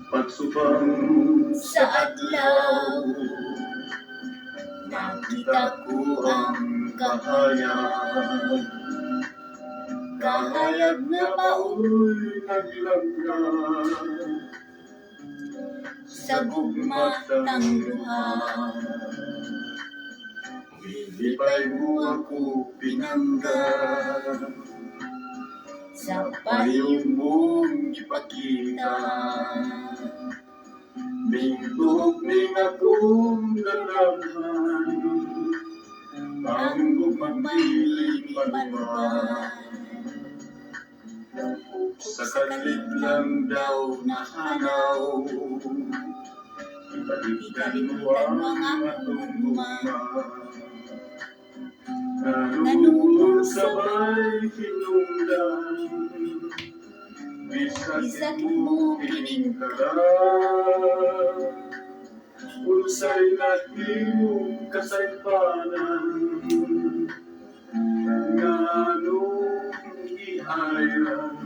Pagsubang sa adlaw, nakita ko ang kahayag. Kahayag na mao'y naglaglag sa gugma ng luha. Lipay mo ako pinangga sa payong mong ipakita. Bintog ning akong dalanghan, ang bumabili maluban. Sa kalit lang daw nahanaw, ikalimutan mo ang akong gugma. Nanunong sabay hinungdan, bisakit mo kiningkalan. Unsay nahimong kasaypanan, nganong ihayran.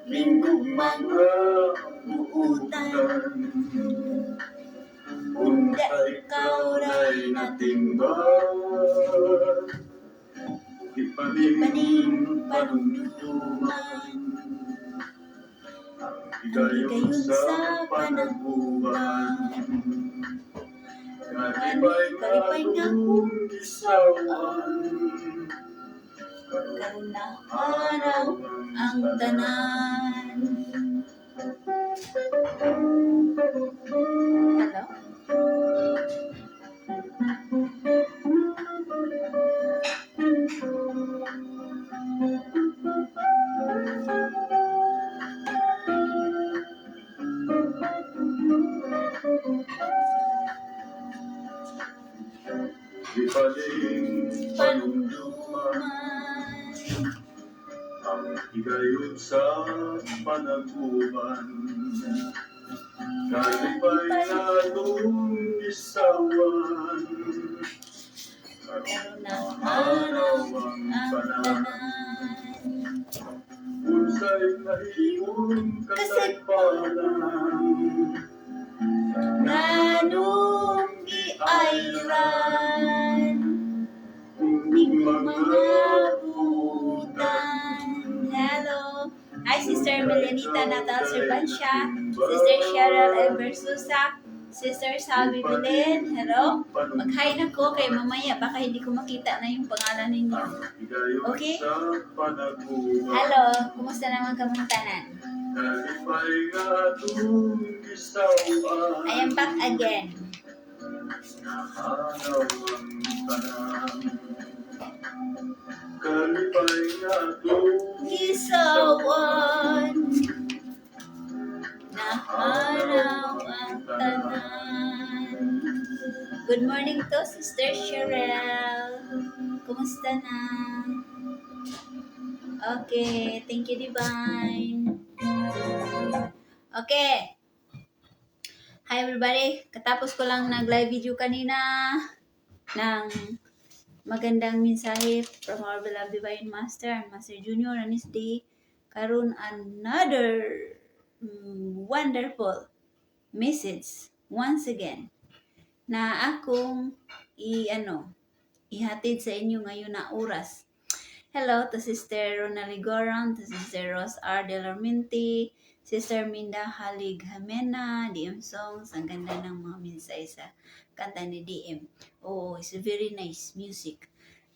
Lingkod mga buutan, unda ikaw ray natimbang. Ipaning panunduman, gayon sa panagbuban. Kalipay nga kong isawan, karon na araw ang tanan. Hello? Ipaling panunduman, ang higayon sa panagbuban. Kalipay na nung isawan, karon na araw ang tanan. Unsay nahimong kasaypanan, nganong giayran. Ning mga buutan. Hello. Hi, Sister Melanita Natal Servancia, Sister Cheryl Eversusa, Sister Salvi Belen. Hello. Mag-hi na ko kay mamaya baka hindi ko makita na yung pangalan ninyo. Okay? Hello. Kumusta naman kamuntanan? I am back again. Gisawan, naharaw ang tanan. Good morning to Sister Cheryl. Kumusta na? Okay, thank you, Divine. Okay. Hi everybody. Katapos ko lang nag-live video kanina ng magandang mensahe from our beloved Divine Master and Master Junior on this day. Karon another wonderful message once again na akong ihatid sa inyo ngayon na oras. Hello to Sister Rona Ligoran, to Sister Rose R. Delarminti, Sister Minda Halig Hamena, DM Songs. Ang ganda ng mga mensahe sa kanta ni DM. Oh, it's a very nice music.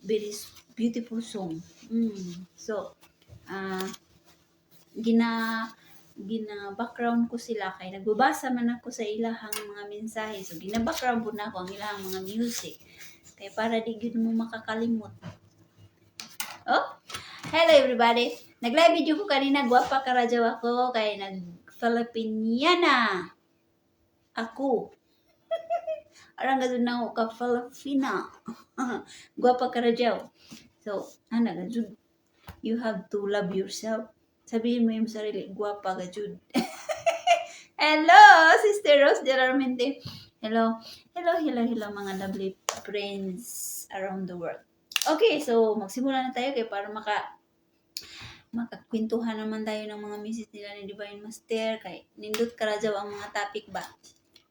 Very beautiful song. So, gina-background ko sila kay nagbabasa man ako sa ilahang mga mensahe. So, gina-background po na ako ang ilahang mga music. Kaya para di gud mo makakalimot. Oh, hello everybody. Nag-live video ko kanina. Guwapa karajaw ako. Kaya nag-Filipiniana ako. Arang gazun na ako ka-Filipina. Guwapa karajaw. So, gazun. You have to love yourself. Sabihin mo yung sarili, guwapa gazun. Hello, Sister Rose Delarmente. Hello, mga lovely friends around the world. Okay, so magsimula na tayo kaya para Makakwentuhan naman tayo ng mga message nila ni Divine Master. Kay nindot karajaw ang mga topic ba.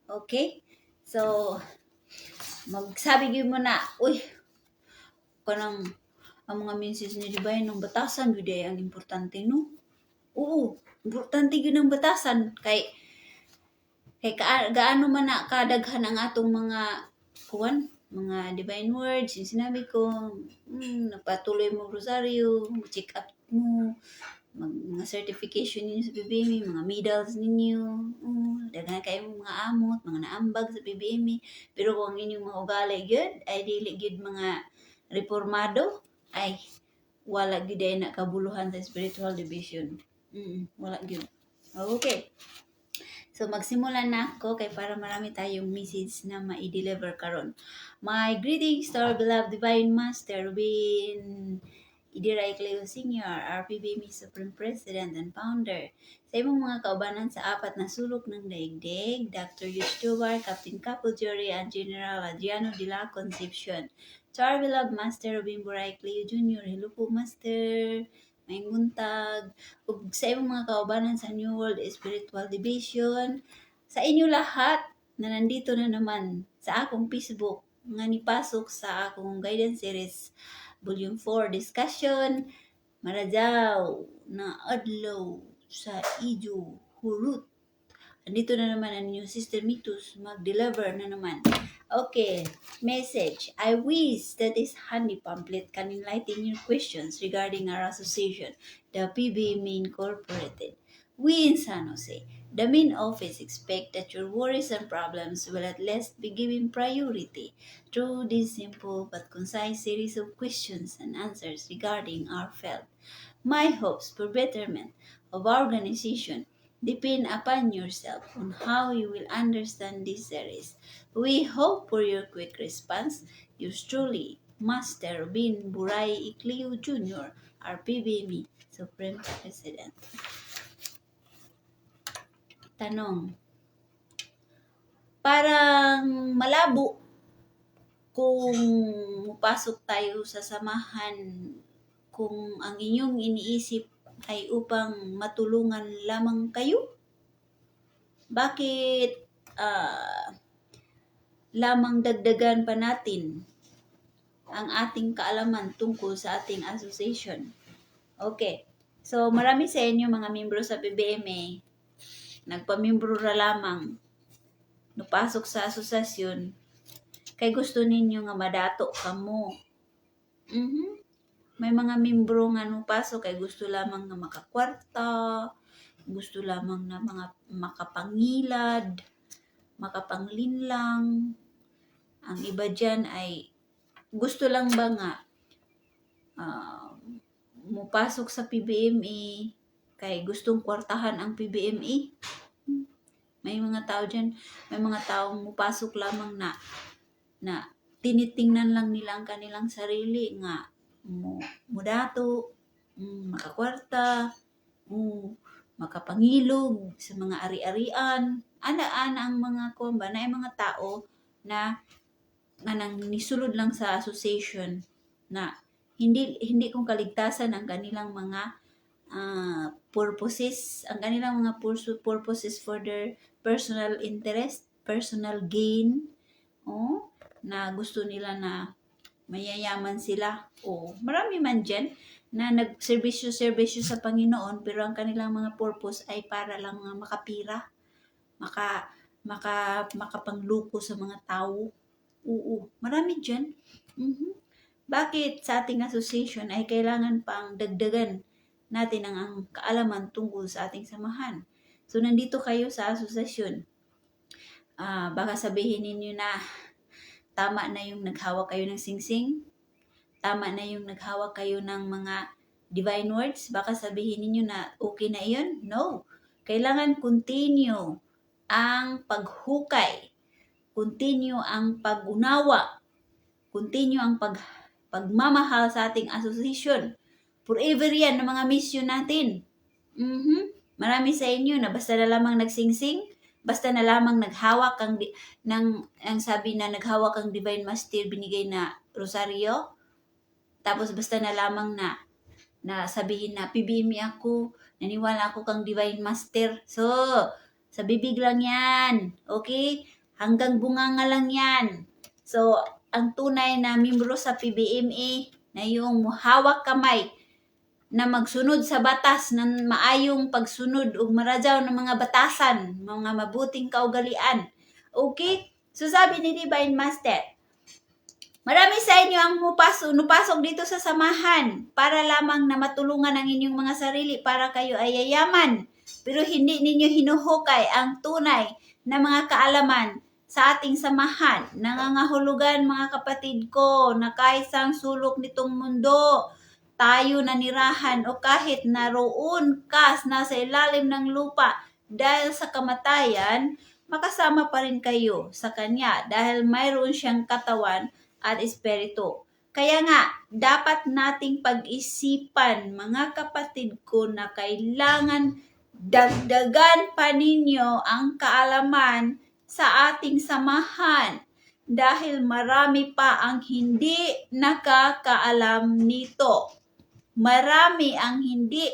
Okay? So, magsabi gyud mo na, uy, kanang ang mga message ni Divine ng batasan gyud ay ang importante, no? Oo, importante gyud ang batasan kay gaano man na kadaghan ang atong mga mga divine words, yung sinabi ko, nagpatuloy mo rosaryo, check up mo, mga certification ninyo sa PBME, mga medals ninyo, daghan kayo mga amot, mga naambag sa PBME, pero kung ang inyong mga ugali gyud ay dili gyud mga reformado, ay wala gyud ay nakabuluhan sa spiritual division. Wala gyud. Okay. So, magsimulan na ako kay para marami tayong message na ma-deliver karon. My greetings to our beloved Divine Master, Rubin Idiray Cleo Sr., our PBME Supreme President and Founder. Sa imong mga kaubanan sa apat na sulok ng daigdig, Dr. Yus Stubar, Captain Capo Jory, and General Adriano de la Concepcion. To our beloved Master, Rubin Buray Cleo Jr., hello po Master. May buntag, ug sa imong mga kaubanan sa New World Spiritual Division, sa inyo lahat na nandito na naman sa akong Facebook nga nipasok sa akong guidance series Volume 4 Discussion, Marajaw na adlaw sa Ijo Hurut. Andito na naman ang new Sister Mitus, mag-deliver na naman. Okay, message. I wish that this handy pamphlet can enlighten your questions regarding our association, the PBME Incorporated. We in San Jose, the main office, expect that your worries and problems will at least be given priority through this simple but concise series of questions and answers regarding our field. My hopes for betterment of our organization depend upon yourself on how you will understand this series. We hope for your quick response. Yours truly, Master Bin Buray Icleo Jr., our PBME Supreme President. Tanong. Parang malabo kung pasok tayo sa samahan kung ang inyong iniisip ay upang matulungan lamang kayo? Bakit lamang dagdagan pa natin ang ating kaalaman tungkol sa ating association? Okay. So, marami sa inyo mga membro sa PBME, nagpamimbro ra lamang, napasok sa asosasyon, kay gusto ninyo nga madato kamo. May mga membro nga pasok kay gusto lamang nga makakwarta, gusto lamang na mga makapangilad, makapanglinlang. Ang iba dyan ay gusto lang ba nga mupasok sa PBME kay gustong kwartahan ang PBME. May mga tao dyan, may mga taong mupasok lamang na tinitingnan lang nila ang kanilang sarili nga mudato, makakwarta, makapangilog sa mga ari-arian. Ana-ana ang mga kumba na mga tao na nang nisulod lang sa association na hindi kong kaligtasan ang kanilang mga purposes, ang kanilang mga purposes for their personal interest, personal gain, na gusto nila na mayayaman sila. Marami man dyan na nagserbisyo sa Panginoon pero ang kanilang mga purpose ay para lang mga makapira, makapangluko sa mga tao. Marami dyan. Bakit sa ating association ay kailangan pang dagdagan natin ang kaalaman tungkol sa ating samahan? So, nandito kayo sa asosasyon. Baka sabihin ninyo na tama na yung naghawak kayo ng singsing, tama na yung naghawak kayo ng mga divine words, baka sabihin ninyo na okay na iyon. No. Kailangan continue ang paghukay, continue ang pag-unawa, continue ang pagmamahal sa ating association. Forever yan ng mga mission natin. Marami sa inyo na basta na lamang nagsingsing, basta na lamang naghawak ang sabi na naghawak ang Divine Master binigay na rosaryo, tapos basta na lamang na na sabihin na PBME ako, naniwala ako kang Divine Master. So, sa bibig lang yan. Okay? Hanggang bunganga lang yan. So, ang tunay na membro sa PBME na yung hawak kamay na magsunod sa batas ng maayong pagsunod o maradyaw ng mga batasan, mga mabuting kaugalian. Okay? So, sabi ni Divine Master, marami sa inyo ang nupasok dito sa samahan para lamang na matulungan ang inyong mga sarili para kayo ay yayaman. Pero hindi ninyo hinuhukay ang tunay na mga kaalaman sa ating samahan. Nangangahulugan mga kapatid ko na kahit sa sulok nitong mundo, tayo nanirahan o kahit naroon ka nasa ilalim ng lupa dahil sa kamatayan, makasama pa rin kayo sa Kanya dahil mayroon siyang katawan at espiritu. Kaya nga, dapat nating pag-isipan, mga kapatid ko, na kailangan dagdagan pa ninyo ang kaalaman sa ating samahan dahil marami pa ang hindi nakakaalam nito. Marami ang hindi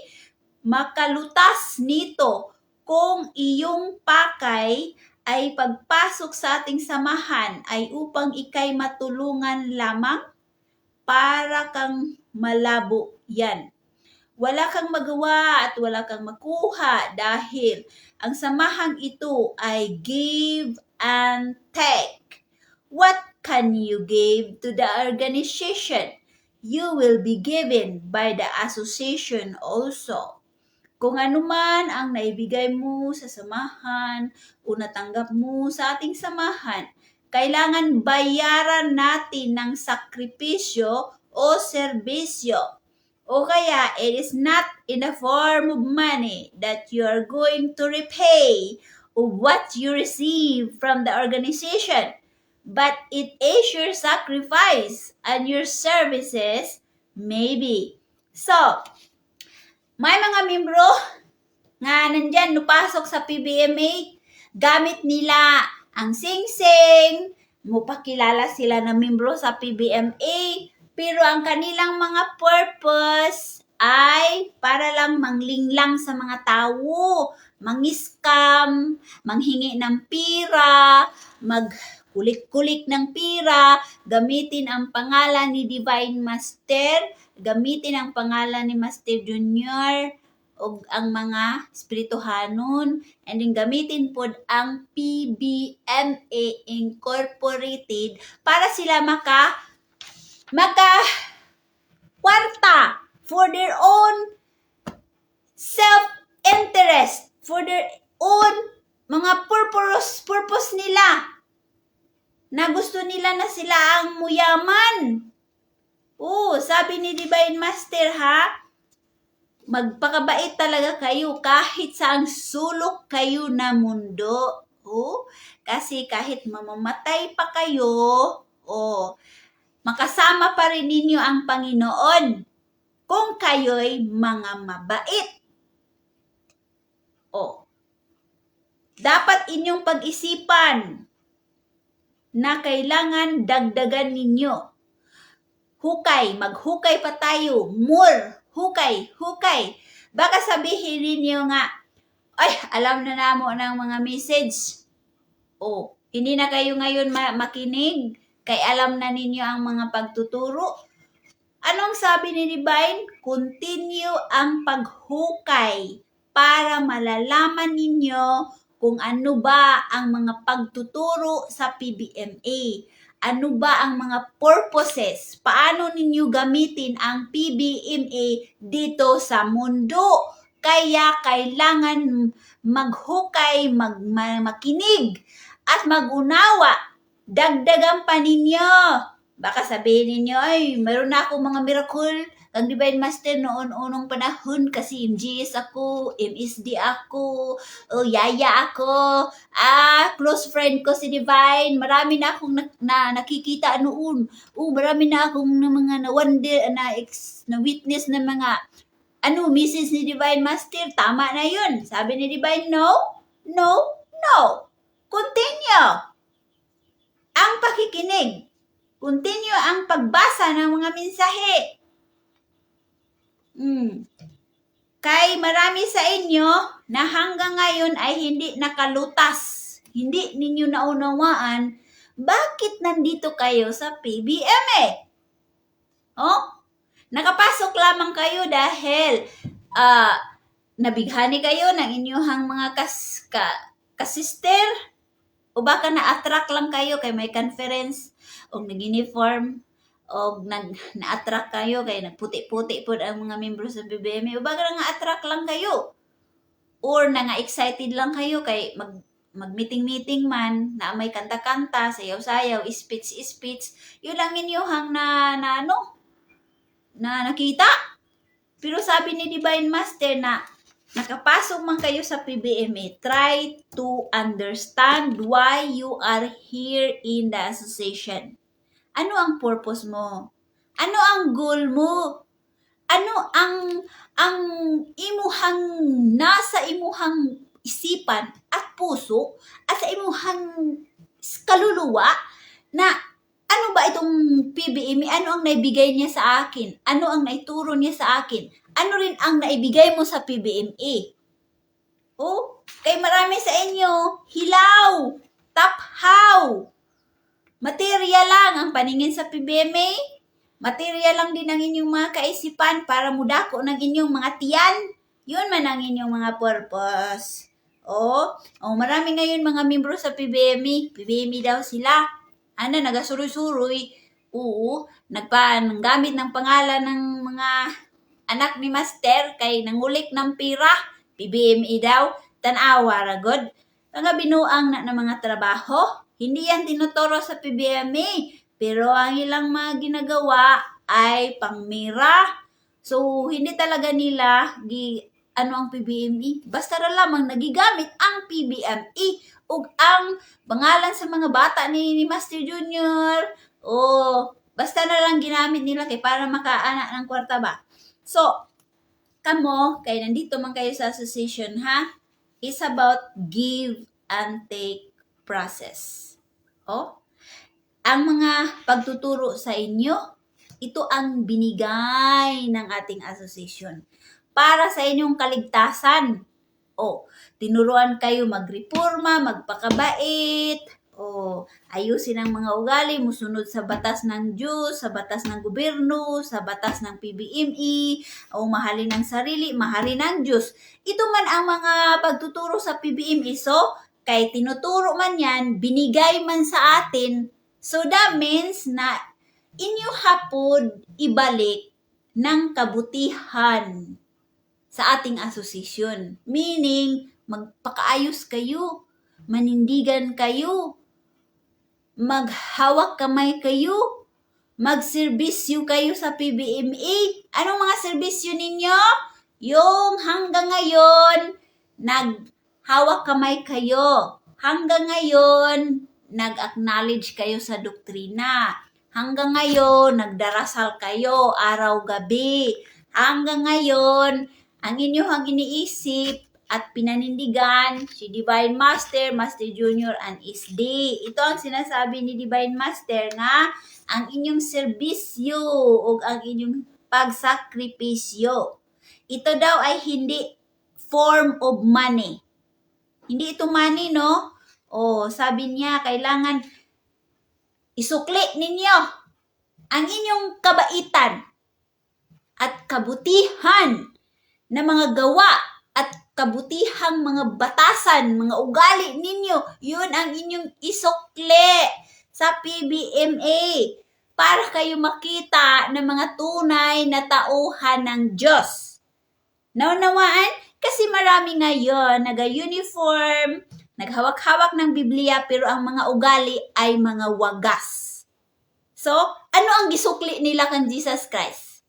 makalutas nito kung iyong pakay ay pagpasok sa ating samahan ay upang ikay matulungan lamang para kang malabo yan. Wala kang magawa at wala kang makuha dahil ang samahang ito ay give and take. What can you give to the organization? You will be given by the association also. Kung ano man ang naibigay mo sa samahan o natanggap mo sa ating samahan, kailangan bayaran natin ng sakripisyo o serbisyo. O kaya, it is not in the form of money that you are going to repay of what you receive from the organization, but it is your sacrifice and your services, maybe. So, may mga membro nga nandyan nupasok sa PBMA, gamit nila ang sing-sing, mupakilala sila na membro sa PBMA, pero ang kanilang mga purpose ay para lang manglinglang sa mga tao, mangiscam, manghingi ng pira, magkulik-kulik ng pira, gamitin ang pangalan ni Divine Master, gamitin ang pangalan ni Master Junior o ang mga espirituhanon, and then gamitin po ang PBMA Incorporated para sila kwarta for their own self-interest, for their own mga purpose nila na gusto nila na sila ang muyaman. Sabi ni Divine Master magpakabait talaga kayo kahit saang sulok kayo na mundo. Kasi kahit mamamatay pa kayo, makasama pa rin ninyo ang Panginoon kung kayo'y mga mabait. Dapat inyong pag-isipan na kailangan dagdagan ninyo. Maghukay pa tayo. More. Hukay. Baka sabihin ninyo nga, ay, alam na namo ng mga message. Hindi na kayo ngayon makinig, kay alam na ninyo ang mga pagtuturo. Anong sabi ni Divine? Continue ang paghukay para malalaman ninyo kung ano ba ang mga pagtuturo sa PBMA. Ano ba ang mga purposes? Paano ninyo gamitin ang PBMA dito sa mundo? Kaya kailangan maghukay, makinig, at magunawa. Dagdagan pa ninyo. Baka sabihin ninyo, ay, mayroon na akong mga miracle ang Divine Master noon-unong panahon kasi MGS ako, MSD ako, yaya ako, close friend ko si Divine, marami na akong nakikita noon, marami na akong mga na-wonder, na witness na mga, message ni Divine Master, tama na yun. Sabi ni Divine, no, continue ang pakikinig, continue ang pagbasa ng mga mensahe. Kay marami sa inyo na hanggang ngayon ay hindi nakalutas. Hindi ninyo naunawaan bakit nandito kayo sa PBMA. Nakapasok lamang kayo dahil nabighani kayo ng inyong mga kasister, o baka na-attract lang kayo kay may conference o nag-uniform o na-attract kayo kay nagputi-puti po ang mga membro sa PBMA, o baka na-attract lang kayo or na-excited lang kayo kay mag-meeting-meeting man na may kanta-kanta, sayaw-sayaw, speech, yun lang inyong na nakita. Pero sabi ni Divine Master na nakapasok man kayo sa PBMA, try to understand why you are here in the association. Ano ang purpose mo? Ano ang goal mo? Ano ang imuhang nasa imuhang isipan at puso at sa imuhang kaluluwa na ano ba itong PBMA? Ano ang naibigay niya sa akin? Ano ang naituro niya sa akin? Ano rin ang naibigay mo sa PBMA? Kay marami sa inyo, hilaw, taphaw, material lang ang paningin sa PBMA. Material lang din ang inyong mga kaisipan para mudako ng inyong mga tiyan. Yun man ang inyong mga purpose. Marami ngayon mga membro sa PBMA. PBMA daw sila. Nagasuroy-suroy. Naggamit ng pangalan ng mga anak ni Master kay nangulik ng pira. PBMA daw. Tanawa ragod. Mga binuang na ng mga trabaho. Hindi yan tinuturo sa PBMA. Pero ang ilang mga ginagawa ay pangmira. So, hindi talaga nila ang PBMA. Basta lamang nagigamit ang PBMA ug ang pangalan sa mga bata ni Master Junior. Basta na lang ginamit nila kay para makaanak ng kwarta ba. So, kamo, kay nandito man kayo sa association is about give and take process. Ang mga pagtuturo sa inyo, ito ang binigay ng ating association para sa inyong kaligtasan. Tinuruan kayo magreforma, magpakabait, ayusin ang mga ugali, musunod sa batas ng Diyos, sa batas ng gobyerno, sa batas ng PBMA, mahalin ang sarili, mahalin ang Diyos. Ito man ang mga pagtuturo sa PBMA. So, kay tinuturo man yan, binigay man sa atin. So that means na inyo hapod ibalik ng kabutihan sa ating association. Meaning, magpakaayos kayo, manindigan kayo, maghawak kamay kayo, magserbisyo kayo sa PBMA. Anong mga serbisyo ninyo? Yung hanggang ngayon, naghawak kamay kayo. Hanggang ngayon, nag-acknowledge kayo sa doktrina. Hanggang ngayon, nagdarasal kayo araw-gabi. Hanggang ngayon, ang inyong iniisip at pinanindigan si Divine Master, Master Junior, and SD. Ito ang sinasabi ni Divine Master nga ang inyong serbisyo o ang inyong pagsakripisyo. Ito daw ay hindi form of money. Hindi ito money, no? Sabi niya, kailangan isukli ninyo ang inyong kabaitan at kabutihan na mga gawa at kabutihang mga batasan, mga ugali ninyo. Yun ang inyong isukli sa PBMA para kayo makita ng mga tunay na tauhan ng Diyos. Naunawaan? Kasi marami ngayon naga-uniform, naghawak-hawak ng Biblia, pero ang mga ugali ay mga wagas. So, ano ang gisukli nila kan Jesus Christ?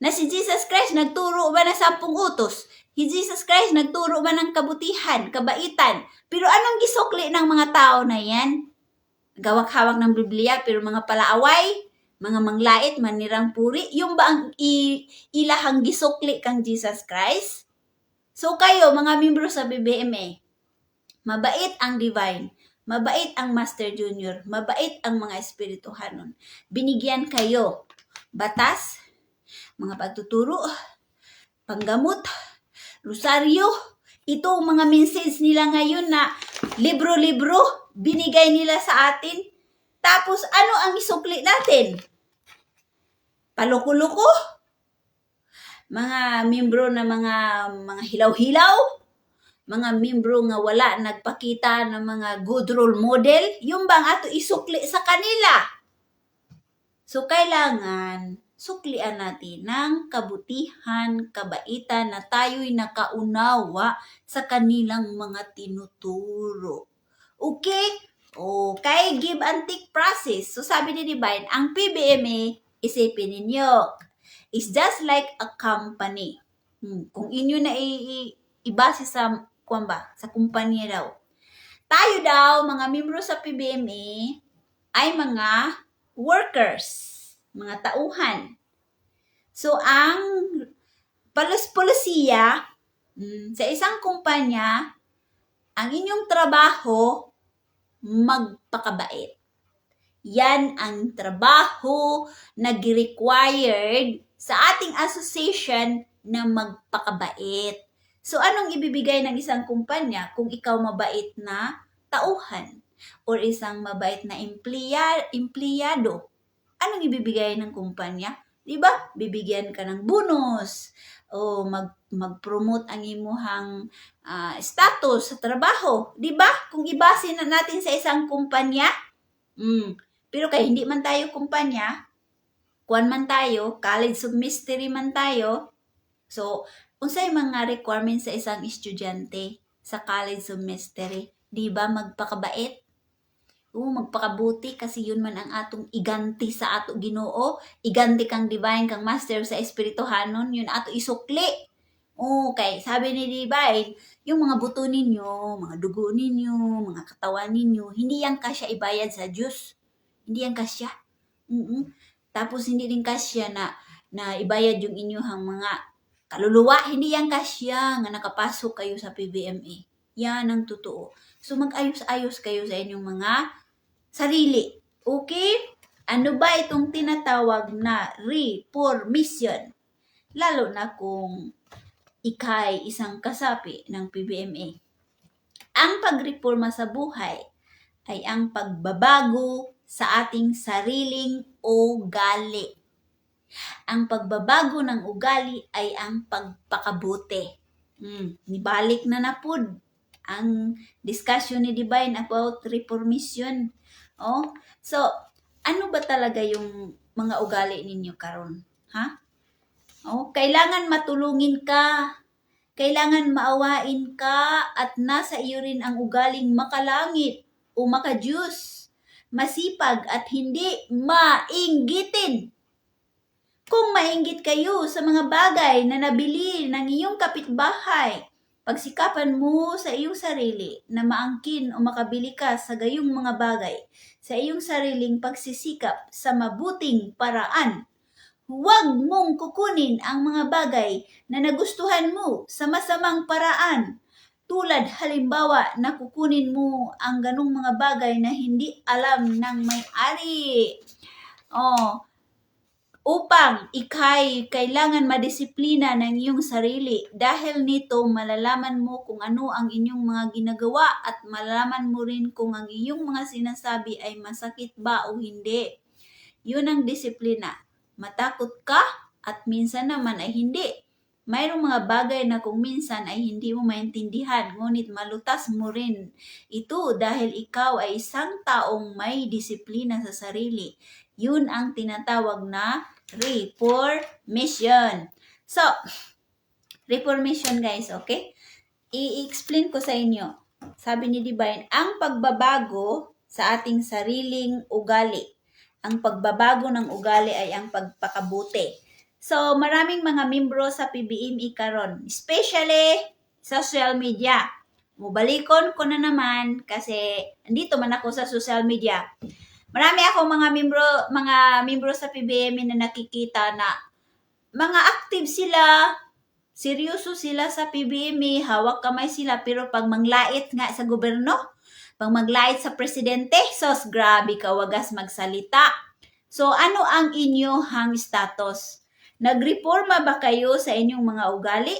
Na si Jesus Christ nagturo ba ng 10 utos? Si Jesus Christ nagturo ba ng kabutihan, kabaitan? Pero anong gisukli ng mga tao na yan? Gawak-hawak ng Biblia, pero mga palaaway, mga manglait, manirang puri, yung ba ang ilahang gisukli kang Jesus Christ? So kayo, mga membro sa PBMA, mabait ang Divine, mabait ang Master Junior, mabait ang mga espirituhanon. Binigyan kayo batas, mga pagtuturo, panggamot, rosaryo. Ito ang mga message nila ngayon na libro-libro binigay nila sa atin. Tapos ano ang isukli natin? Paluko-luko? Mga membro na mga hilaw-hilaw? Mga membro nga wala nagpakita ng mga good role model? Yung bang ato isukli sa kanila? So kailangan suklian natin ng kabutihan, kabaitan na tayo'y nakaunawa sa kanilang mga tinuturo. Okay? Okay, give and take process. So sabi ni Divine, ang PBMA, isipin ninyo, is just like a company. Kung inyo na ibase sa kumpanya daw. Tayo daw, mga membro sa PBMA, ay mga workers, mga tauhan. So, ang polisiya sa isang kumpanya, ang inyong trabaho, magpakabait. Yan ang trabaho na required sa ating association na magpakabait. So, anong ibibigay ng isang kumpanya kung ikaw mabait na tauhan or isang mabait na empleyado? Anong ibibigay ng kumpanya? Diba? Bibigyan ka ng bonus o mag-promote ang imuhang status sa trabaho. Diba? Kung ibase na natin sa isang kumpanya, pero kaya hindi man tayo kumpanya, kuan man tayo, college of mystery man tayo, so, unsay mga requirements sa isang estudyante sa college of mystery? Diba magpakabait? Magpakabuti kasi yun man ang atong iganti sa ato Ginoo. Iganti kang divine, kang master sa espirituhanon, yun ato isukli. Okay, sabi ni Divine, yung mga buto ninyo, mga dugo ninyo, mga katawan ninyo, hindi yan kasya ibayad sa Diyos. Hindi yan kasya. Tapos hindi din kasya na ibayad yung inyong mga kaluluwa. Hindi yan kasya nga nakapasok kayo sa PBMA. Yan ang totoo. So mag-ayos-ayos kayo sa inyong mga sarili. Okay? Ano ba itong tinatawag na reformation? Lalo na kung ikay isang kasapi ng PBMA. Ang pagreforma sa buhay ay ang pagbabago sa ating sariling ugali. Ang pagbabago ng ugali ay ang pagpakabuti. Nibalik na napud ang discussion ni Divine about reformation. So, ano ba talaga yung mga ugali ninyo karon? Ha? Kailangan matulungin ka. Kailangan maawain ka at nasa iyo rin ang ugaling makalangit o makadiyos. Masipag at hindi mainggitin. Kung mainggit kayo sa mga bagay na nabili ng iyong kapitbahay, pagsikapan mo sa iyong sarili na maangkin o makabili ka sa gayong mga bagay sa iyong sariling pagsisikap sa mabuting paraan. Huwag mong kukunin ang mga bagay na nagustuhan mo sa masamang paraan. Tulad halimbawa na kukunin mo ang ganong mga bagay na hindi alam ng may-ari. Upang ikay kailangan madisiplina ng iyong sarili. Dahil nito malalaman mo kung ano ang inyong mga ginagawa at malalaman mo rin kung ang iyong mga sinasabi ay masakit ba o hindi. Yun ang disiplina. Matakot ka at minsan naman ay hindi. Mayroong mga bagay na kung minsan ay hindi mo maintindihan, ngunit malutas mo rin ito dahil ikaw ay isang taong may disiplina sa sarili. Yun ang tinatawag na reformation. So, reformation guys, okay? I-explain ko sa inyo. Sabi ni Divine, ang pagbabago sa ating sariling ugali. Ang pagbabago ng ugali ay ang pagpakabuti. So, maraming mga membro sa PBMA karon, especially social media. Mubalikon ko na naman kasi andito man ako sa social media. Marami akong mga membro sa PBMA na nakikita na mga active sila, seryoso sila sa PBMA, hawak kamay sila, pero pag manglait nga sa gobyerno, pag maglait sa presidente, sos grabe ka wagas magsalita. So ano ang inyong status? Nagreforma ba kayo sa inyong mga ugali?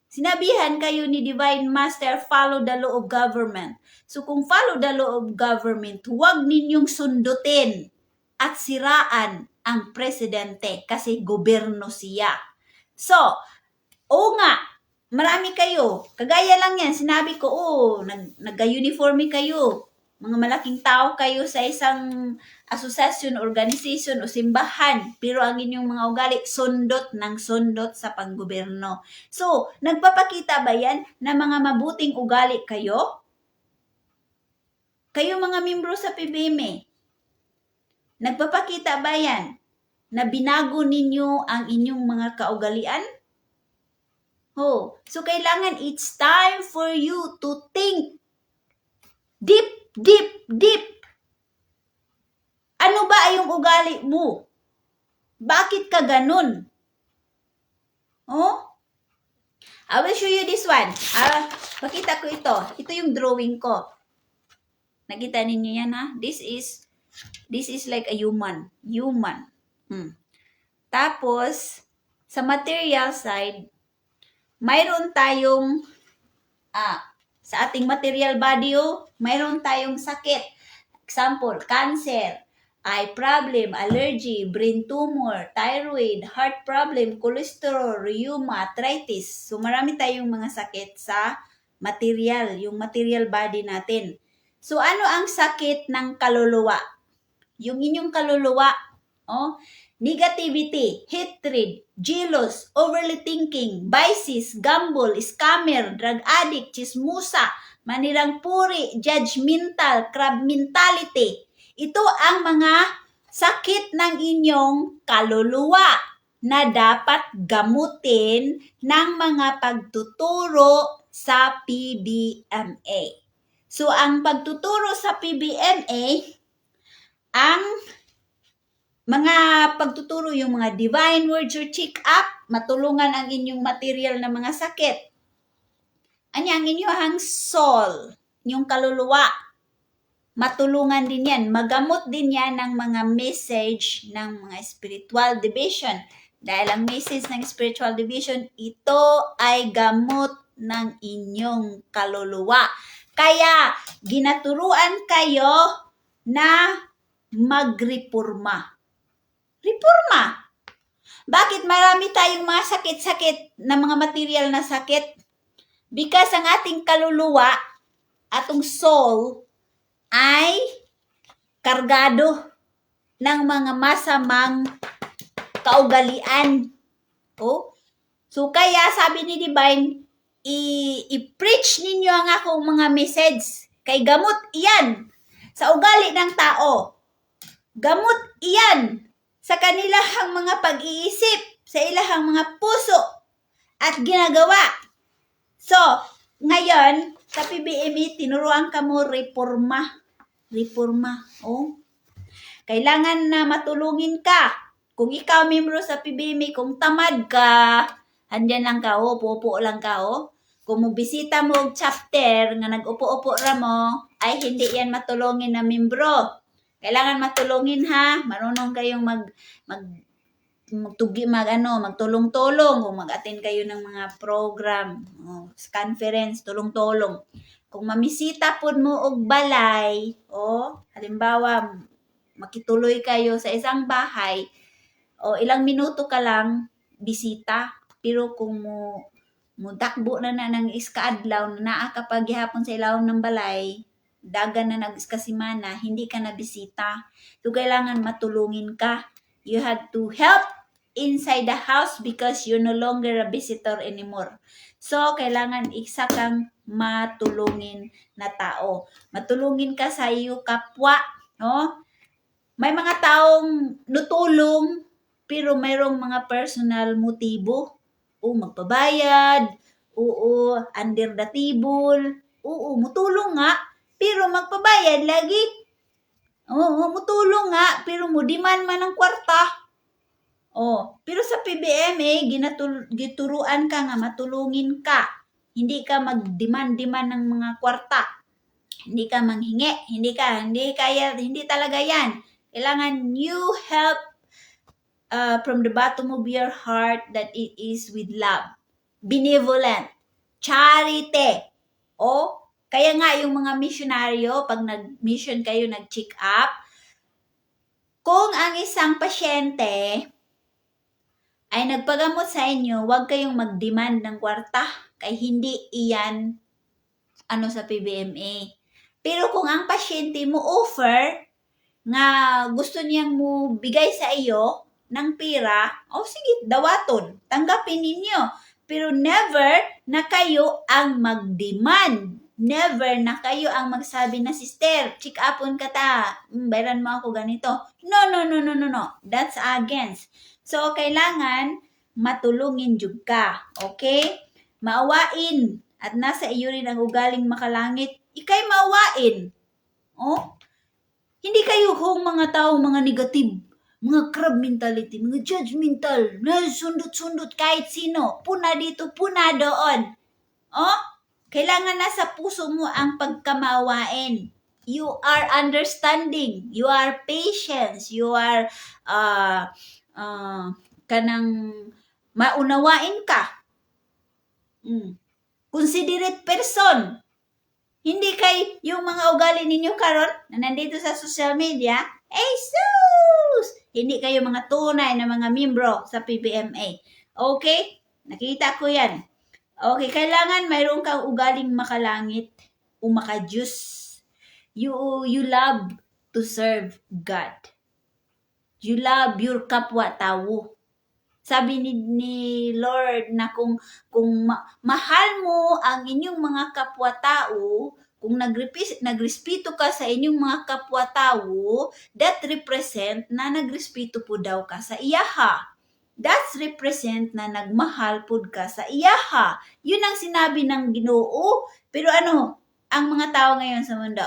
Sinabihan kayo ni Divine Master, follow the law of government. So kung follow the law of government, huwag ninyong sundutin at siraan ang presidente kasi gobyerno siya. So, oo nga, marami kayo. Kagaya lang yan, sinabi ko, nag-uniforme kayo. Mga malaking tao kayo sa isang asosasyon, organization o simbahan. Pero ang inyong mga ugali, sundot ng sundot sa panggobyerno. So, nagpapakita ba yan na mga mabuting ugali kayo? Kayo mga membro sa PBM, nagpapakita ba yan na binago ninyo ang inyong mga kaugalian? So kailangan it's time for you to think deep. Ano ba yung ugali mo? Bakit ka ganun? I will show you this one. Pakita ko ito. Ito yung drawing ko. Nakita ninyo yan, ha? This is like a human. Tapos, sa material side, mayroon tayong sa ating material body, mayroon tayong sakit. Example, cancer, eye problem, allergy, brain tumor, thyroid, heart problem, cholesterol, rheuma, arthritis. So marami tayong mga sakit sa material, yung material body natin. So ano ang sakit ng kaluluwa? Yung inyong kaluluwa, negativity, hatred, jealous, overly thinking, vices, gamble, scammer, drug addict, chismusa, manirang puri, judgmental, crab mentality. Ito ang mga sakit ng inyong kaluluwa na dapat gamutin ng mga pagtuturo sa PBMA. So, ang pagtuturo sa PBMA, ang mga pagtuturo, yung mga divine words or check-up, matulungan ang inyong material na mga sakit. Ang inyong soul, yung kaluluwa, matulungan din yan. Magamot din yan ng mga message ng mga spiritual division. Dahil ang message ng spiritual division, ito ay gamot ng inyong kaluluwa. Kaya, ginaturuan kayo na magreforma. Reforma. Bakit marami tayong mga sakit-sakit na mga material na sakit? Because ang ating kaluluwa, atong soul, ay kargado ng mga masamang kaugalian. So kaya sabi ni Divine, i-preach ninyo ang akong mga message. Kay gamot iyan sa ugali ng tao. Gamot iyan sa kanilahang mga pag-iisip, sa ilahang mga puso at ginagawa. So, ngayon, sa PBMA, tinuruan ka mo reforma. Kailangan na matulungin ka. Kung ikaw membro sa PBMA, kung tamad ka, andyan lang ka, pupo lang ka, Kung mubisita mo og chapter nga nag-upo-upo ra mo, ay hindi yan matulungin na membro. Kailangan matulungin, ha. Marunong kayong magtulong-tulong kung mag-attend kayo ng mga program, conference, tulong-tulong. Kung mamisita pod mo og balay, halimbawa makituloy kayo sa isang bahay, ilang minuto ka lang bisita, pero kung mo dakbo na ng iskaadlaw na naa ka pa gihapon sa ilawom ng balay, dagan na nag-iskasimana, hindi ka na bisita. So, kailangan matulungin ka. You have to help inside the house because you're no longer a visitor anymore. So, kailangan isa kang matulungin na tao. Matulungin ka sa iyo kapwa, May mga taong nutulong, pero mayroong mga personal motibo. Magpabayad, under the table, mutulong nga, pero magpabayad lagi. Mutulong nga, pero mudiman man ang kwarta. Pero sa PBMA, gituruan ka nga, matulungin ka. Hindi ka mag-demand ng mga kwarta. Hindi ka manghingi. Hindi talaga yan. Kailangan you help from the bottom of your heart that it is with love, benevolent, charity. O, kaya nga yung mga misyonaryo, pag nag-mission kayo, nag-check up, kung ang isang pasyente ay nagpagamot sa inyo, huwag kayong mag-demand ng kwarta, kay hindi iyan sa PBMA. Pero kung ang pasyente mo offer nga gusto niyang mo bigay sa iyo ng pera, sige, dawaton, tanggapin ninyo. Pero never na kayo ang mag-demand. Never na kayo ang magsabi na, sister, check upon ka ta. Bayaran mo ako ganito. No. That's against. So, kailangan matulungin jud ka. Okay? Maawain. At nasa iyo rin ang ugaling makalangit. Ikay maawain. Hindi kayo mga tao, mga negative. Mga crab mentality, mga judgmental, na sundot-sundot kahit sino, puna dito, puna doon. Kailangan nasa puso mo ang pagkamaawain. You are understanding, you are patience, you are kanang maunawain ka. Considerate person. Hindi kay yung mga ugali ninyo karon na nandito sa social media, sus! Hindi kayo mga tunay na mga membro sa PBMA. Okay? Nakita ko yan. Okay, kailangan mayroon kang ugaling makalangit o makajus. You love to serve God. You love your kapwa-tao. Sabi ni Lord na kung mahal mo ang inyong mga kapwa-tao, kung nagrespeto ka sa inyong mga kapwa-tao, that represent na nagrespeto po daw ka sa iyaha. That's represent na nagmahal po ka sa iyaha. Yun ang sinabi ng Ginoo. Pero ang mga tao ngayon sa mundo,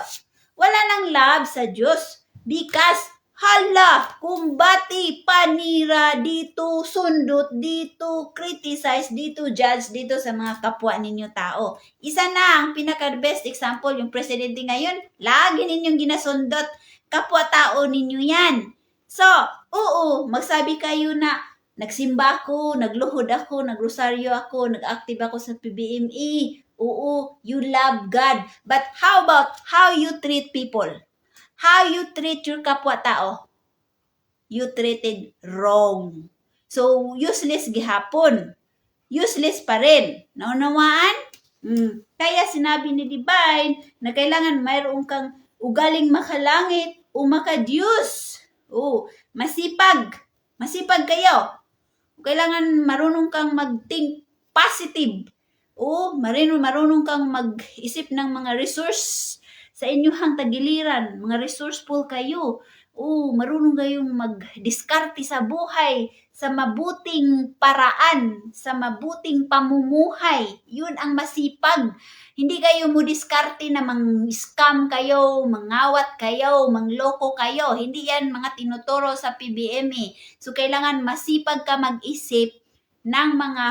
wala nang love sa Diyos because hala, kumbati, panira, dito, sundot, dito, criticize, dito, judge, dito sa mga kapwa ninyo tao. Isa na ang pinaka-best example, yung presidente ngayon, lagi ninyong ginasundot, kapwa-tao ninyo yan. So, magsabi kayo na, nagsimba ako, nagluhod ako, nagrosaryo ako, nag-active ako sa PBMA. You love God. But how about how you treat people? How you treat your kapwa-tao? You treated wrong. So, useless gihapon. Useless pa rin. Naunawaan? Kaya sinabi ni Divine na kailangan mayroon kang ugaling makalangit o makadiyos. Masipag. Masipag kayo. Kailangan marunong kang mag-think positive. Marunong kang mag-isip ng mga resource sa inyong tagiliran, mga resourceful kayo. Marunong kayong mag-diskarte sa buhay, sa mabuting paraan, sa mabuting pamumuhay. Yun ang masipag. Hindi kayo mo diskarte na mang-scam kayo, mangawat kayo, mangloko kayo. Hindi yan mga tinuturo sa PBMA. So, kailangan masipag ka mag-isip ng mga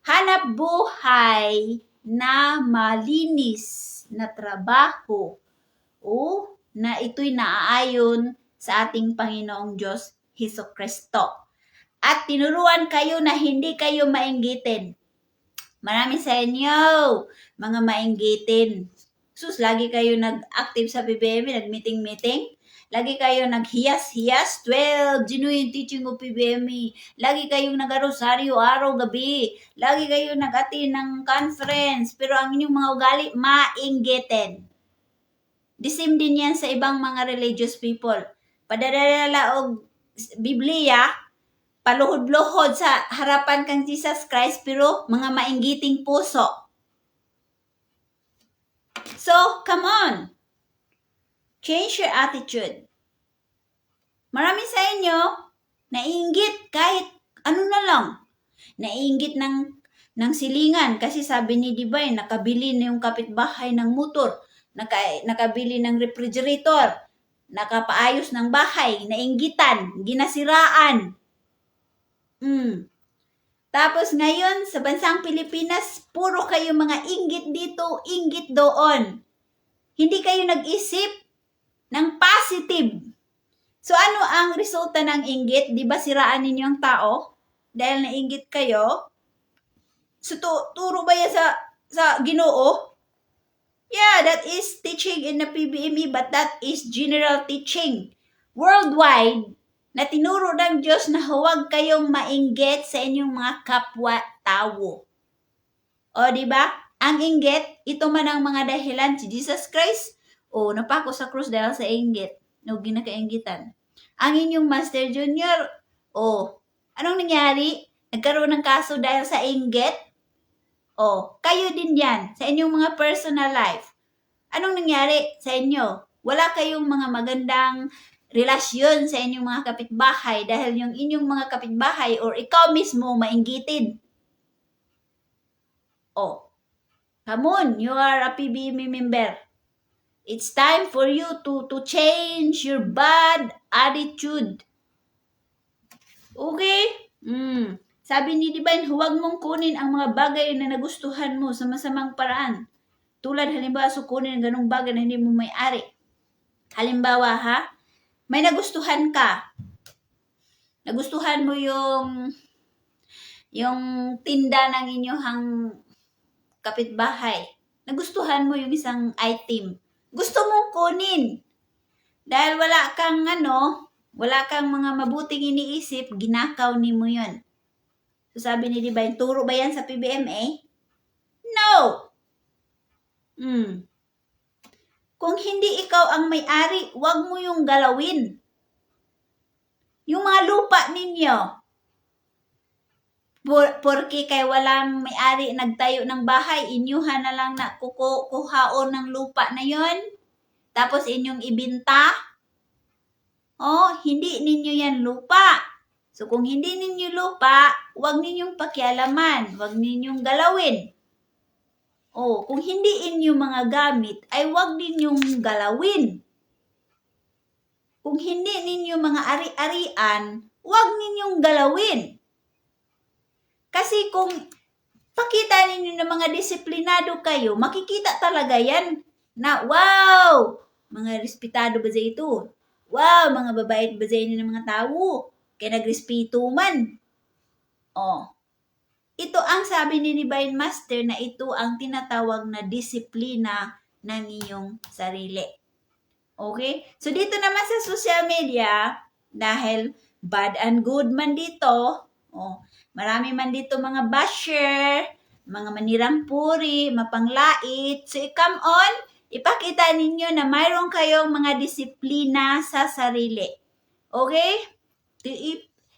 hanap buhay na malinis na trabaho. Na ito'y naaayon sa ating Panginoong Diyos Hesukristo. At tinuruan kayo na hindi kayo mainggitin. Marami sa inyo, mga mainggitin. Lagi kayo nag-active sa PBM, nag-meeting. Lagi kayo naghiyas-hiyas, 12, genuine teaching of PBM. Lagi kayong nag-rosaryo araw-gabi. Lagi kayo nag-attend ng conference. Pero ang inyong mga ugali, mainggitin. The same din yan sa ibang mga religious people. Padadala og Biblia, paluhod-luhod sa harapan kang Jesus Christ, pero mga mainggiting puso. So, come on. Change your attitude. Marami sa inyo, naiinggit kahit ano na lang. Naiinggit ng silingan kasi sabi ni Divine, nakabili na yung kapitbahay ng motor. Nakabili ng refrigerator, nakapaayos ng bahay, nainggitan, ginasiraan. Tapos ngayon, sa bansang Pilipinas, puro kayo mga inggit dito, inggit doon. Hindi kayo nag-isip ng positive. So ano ang resulta ng inggit? Di ba siraan ninyo ang tao? Dahil nainggit kayo? So turo ba yan sa Ginoo? Yeah, that is teaching in the PBME, but that is general teaching. Worldwide, na tinuro ng Diyos na huwag kayong mainggit sa inyong mga kapwa-tao. O, di ba? Ang inggit, ito man ang mga dahilan. Si Jesus Christ, napako sa krus dahil sa inggit. No, ginakainggitan. Ang inyong Master Junior, anong nangyari? Nagkaroon ng kaso dahil sa inggit? Kayo din yan, sa inyong mga personal life. Anong nangyari sa inyo? Wala kayong mga magandang relasyon sa inyong mga kapitbahay dahil yung inyong mga kapitbahay or ikaw mismo mainggitin. Come on, you are a PBME member. It's time for you to change your bad attitude. Okay? Sabi ni Divine, huwag mong kunin ang mga bagay na nagustuhan mo sa masamang paraan. Tulad halimbawa, kunin ang ganung bagay na hindi mo may-ari. Halimbawa may nagustuhan ka. Nagustuhan mo yung tinda ng inyong kapitbahay. Nagustuhan mo yung isang item. Gusto mong kunin. Dahil wala kang mga mabuting iniisip, ginakaw ni mo yun. So sabi ni Divine, turo ba yan sa PBMA? No! Kung hindi ikaw ang may-ari, wag mo yung galawin. Yung mga lupa ninyo, porke kay walang may-ari nagtayo ng bahay, inyuhan na lang na kuhaon ng lupa na yon, tapos inyong ibinta. Hindi ninyo yan lupa. So kung hindi ninyo lupa, wag ninyong pakialaman, wag ninyong galawin. Kung hindi inyo mga gamit, ay wag ninyong galawin. Kung hindi ninyo mga ari-arian, wag ninyong galawin. Kasi kung pakita ninyo na mga disiplinado kayo, makikita talaga yan na, wow, mga respetado ba siya ito? Wow, mga babait ba siya ng mga tao? Kaya nagrespeto man. Ito ang sabi ni Divine Master na ito ang tinatawag na disiplina ng iyong sarili. Okay? So dito naman sa social media, dahil bad and good man dito, marami man dito mga basher, mga manirang puri, mapanglait. So come on, ipakita ninyo na mayroon kayong mga disiplina sa sarili. Okay?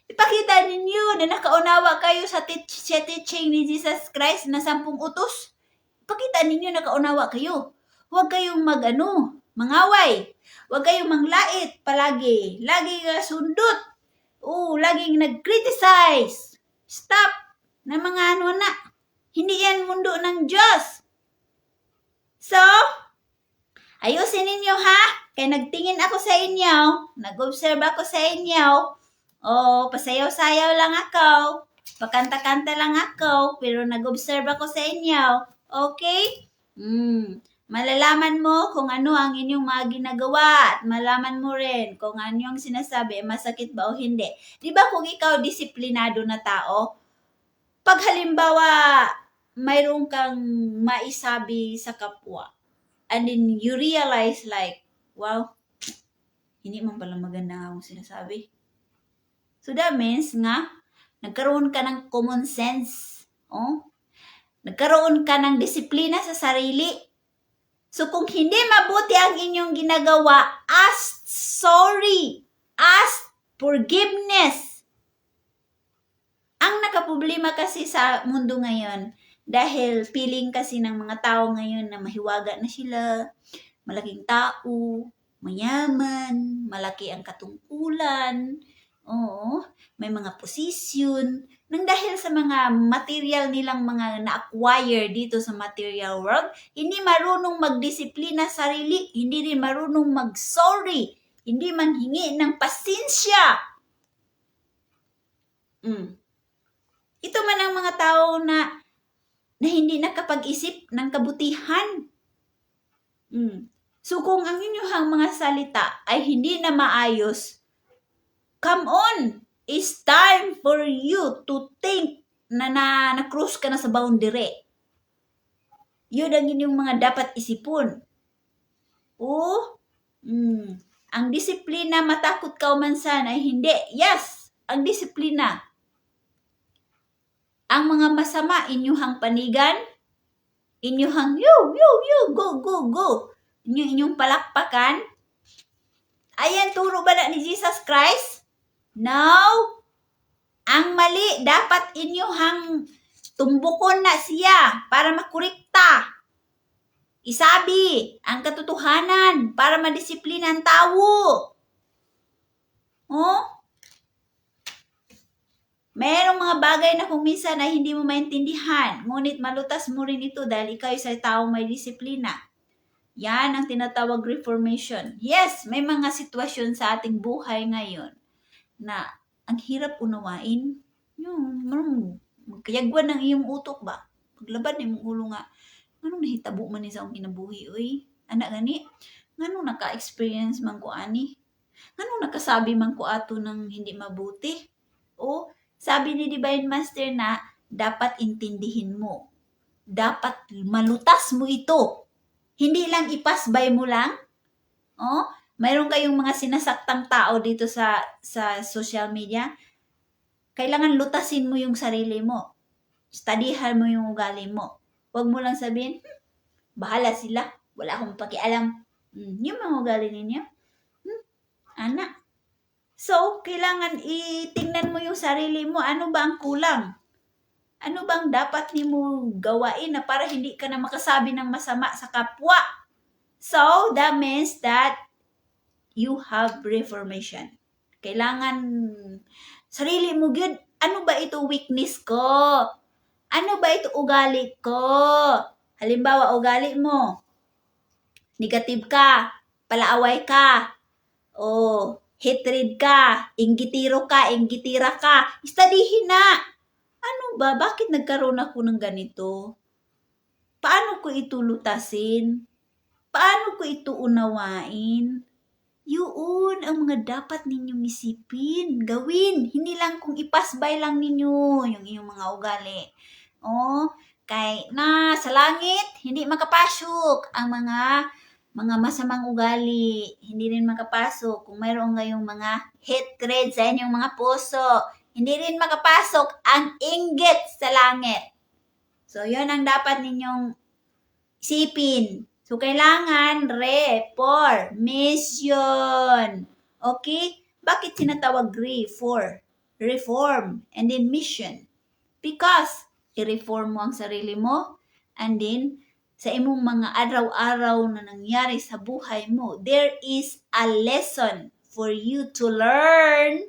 Ipakita ninyo na nakaunawa kayo sa teaching ni Jesus Christ na 10 utos. Ipakita ninyo na nakaunawa kayo. Huwag kayong mangaway. Huwag kayong manglait palagi. Lagi sundot. Laging nag-criticize. Stop na mga Hindi yan mundo ng Diyos. So, ayusin ninyo Kaya nagtingin ako sa inyo. Nag-observe ako sa inyo. Pasayaw-sayaw lang ako. Pakanta-kanta lang ako. Pero nag-observe ako sa inyo. Okay? Malalaman mo kung ano ang inyong mga ginagawa at malaman mo rin kung ano yung sinasabi, masakit ba o hindi. Di ba kung ikaw disiplinado na tao, pag halimbawa mayroon kang maisabi sa kapwa, and then you realize like, wow, hindi man pala maganda akong sinasabi. So that means nagkaroon ka ng common sense. Nagkaroon ka ng disiplina sa sarili. So kung hindi mabuti ang inyong ginagawa, ask sorry. Ask forgiveness. Ang nakaproblema kasi sa mundo ngayon, dahil feeling kasi ng mga tao ngayon na mahiwaga na sila, malaking tao, mayaman, malaki ang katungkulan, may mga posisyon, nang dahil sa mga material nilang mga na-acquire dito sa material world, hindi marunong magdisiplina sa sarili, hindi rin marunong mag-sorry, hindi man hingi ng pasensya. Ito man ang mga tao na hindi nakapag-isip ng kabutihan. So kung ang inyong mga salita ay hindi na maayos, Come on! It's time for you to think na cross ka na sa boundary. Yun ang inyong mga dapat isipon. Ang disiplina, matakot ka umansan ay hindi. Yes, ang disiplina. Ang mga masama, inyuhang panigan, inyuhang go. Inyong palakpakan. Ayan, turo ba na ni Jesus Christ? No. Ang mali, dapat inyuhang tumbukon na siya para makurikta. Isabi ang katotohanan para madisiplina ang tao. Oh? Mayroong mga bagay na kung minsan ay hindi mo maintindihan, ngunit malutas mo rin ito dahil ikaw ay taong may disiplina. Yan ang tinatawag reformation. Yes, may mga sitwasyon sa ating buhay ngayon na ang hirap unawain. Magkayagwan ng iyong utok ba? Paglabad ng ulo nga, anong nahitabo man ni sa akong kinabuhi, oy? Anak gani, anong naka-experience man ko ani? Anong nakasabi man ko ato ng hindi mabuti? O, sabi ni Divine Master na dapat intindihin mo. Dapat malutas mo ito. Hindi lang ipasbay mo lang. Oh, mayroon kayong mga sinasaktang tao dito sa social media. Kailangan lutasin mo yung sarili mo. Studyhan mo yung ugali mo. Huwag mo lang sabihin, bahala sila. Wala akong pakialam. Yung mga ugali ninyo. Anak. So, kailangan itingnan mo yung sarili mo. Ano ba ang kulang? Ano bang dapat ni mo gawain na para hindi ka na makasabi ng masama sa kapwa? So, that means that you have reformation. Kailangan sarili mo good. Ano ba ito weakness ko? Ano ba ito ugali ko? Halimbawa, ugali mo. Negative ka. Palaaway ka. O hatred ka. Inggitiro ka. Inggitira ka. Studyhin na. Ano ba? Bakit nagkaroon ako ng ganito? Paano ko ito lutasin? Paano ko ito unawain? Yun ang mga dapat ninyong isipin, gawin. Hindi lang kung ipasbay lang ninyo yung iyong mga ugali. Kay na sa langit, hindi makapasok ang mga masamang ugali. Hindi rin makapasok kung mayroon kayong mga hatred sa inyong mga puso. Hindi rin makapasok ang inggit sa langit. So, yun ang dapat ninyong isipin. So, kailangan reformation. Okay? Bakit sinatawag reform and then mission? Because i-reform mo ang sarili mo and then sa imong mga araw-araw na nangyari sa buhay mo, there is a lesson for you to learn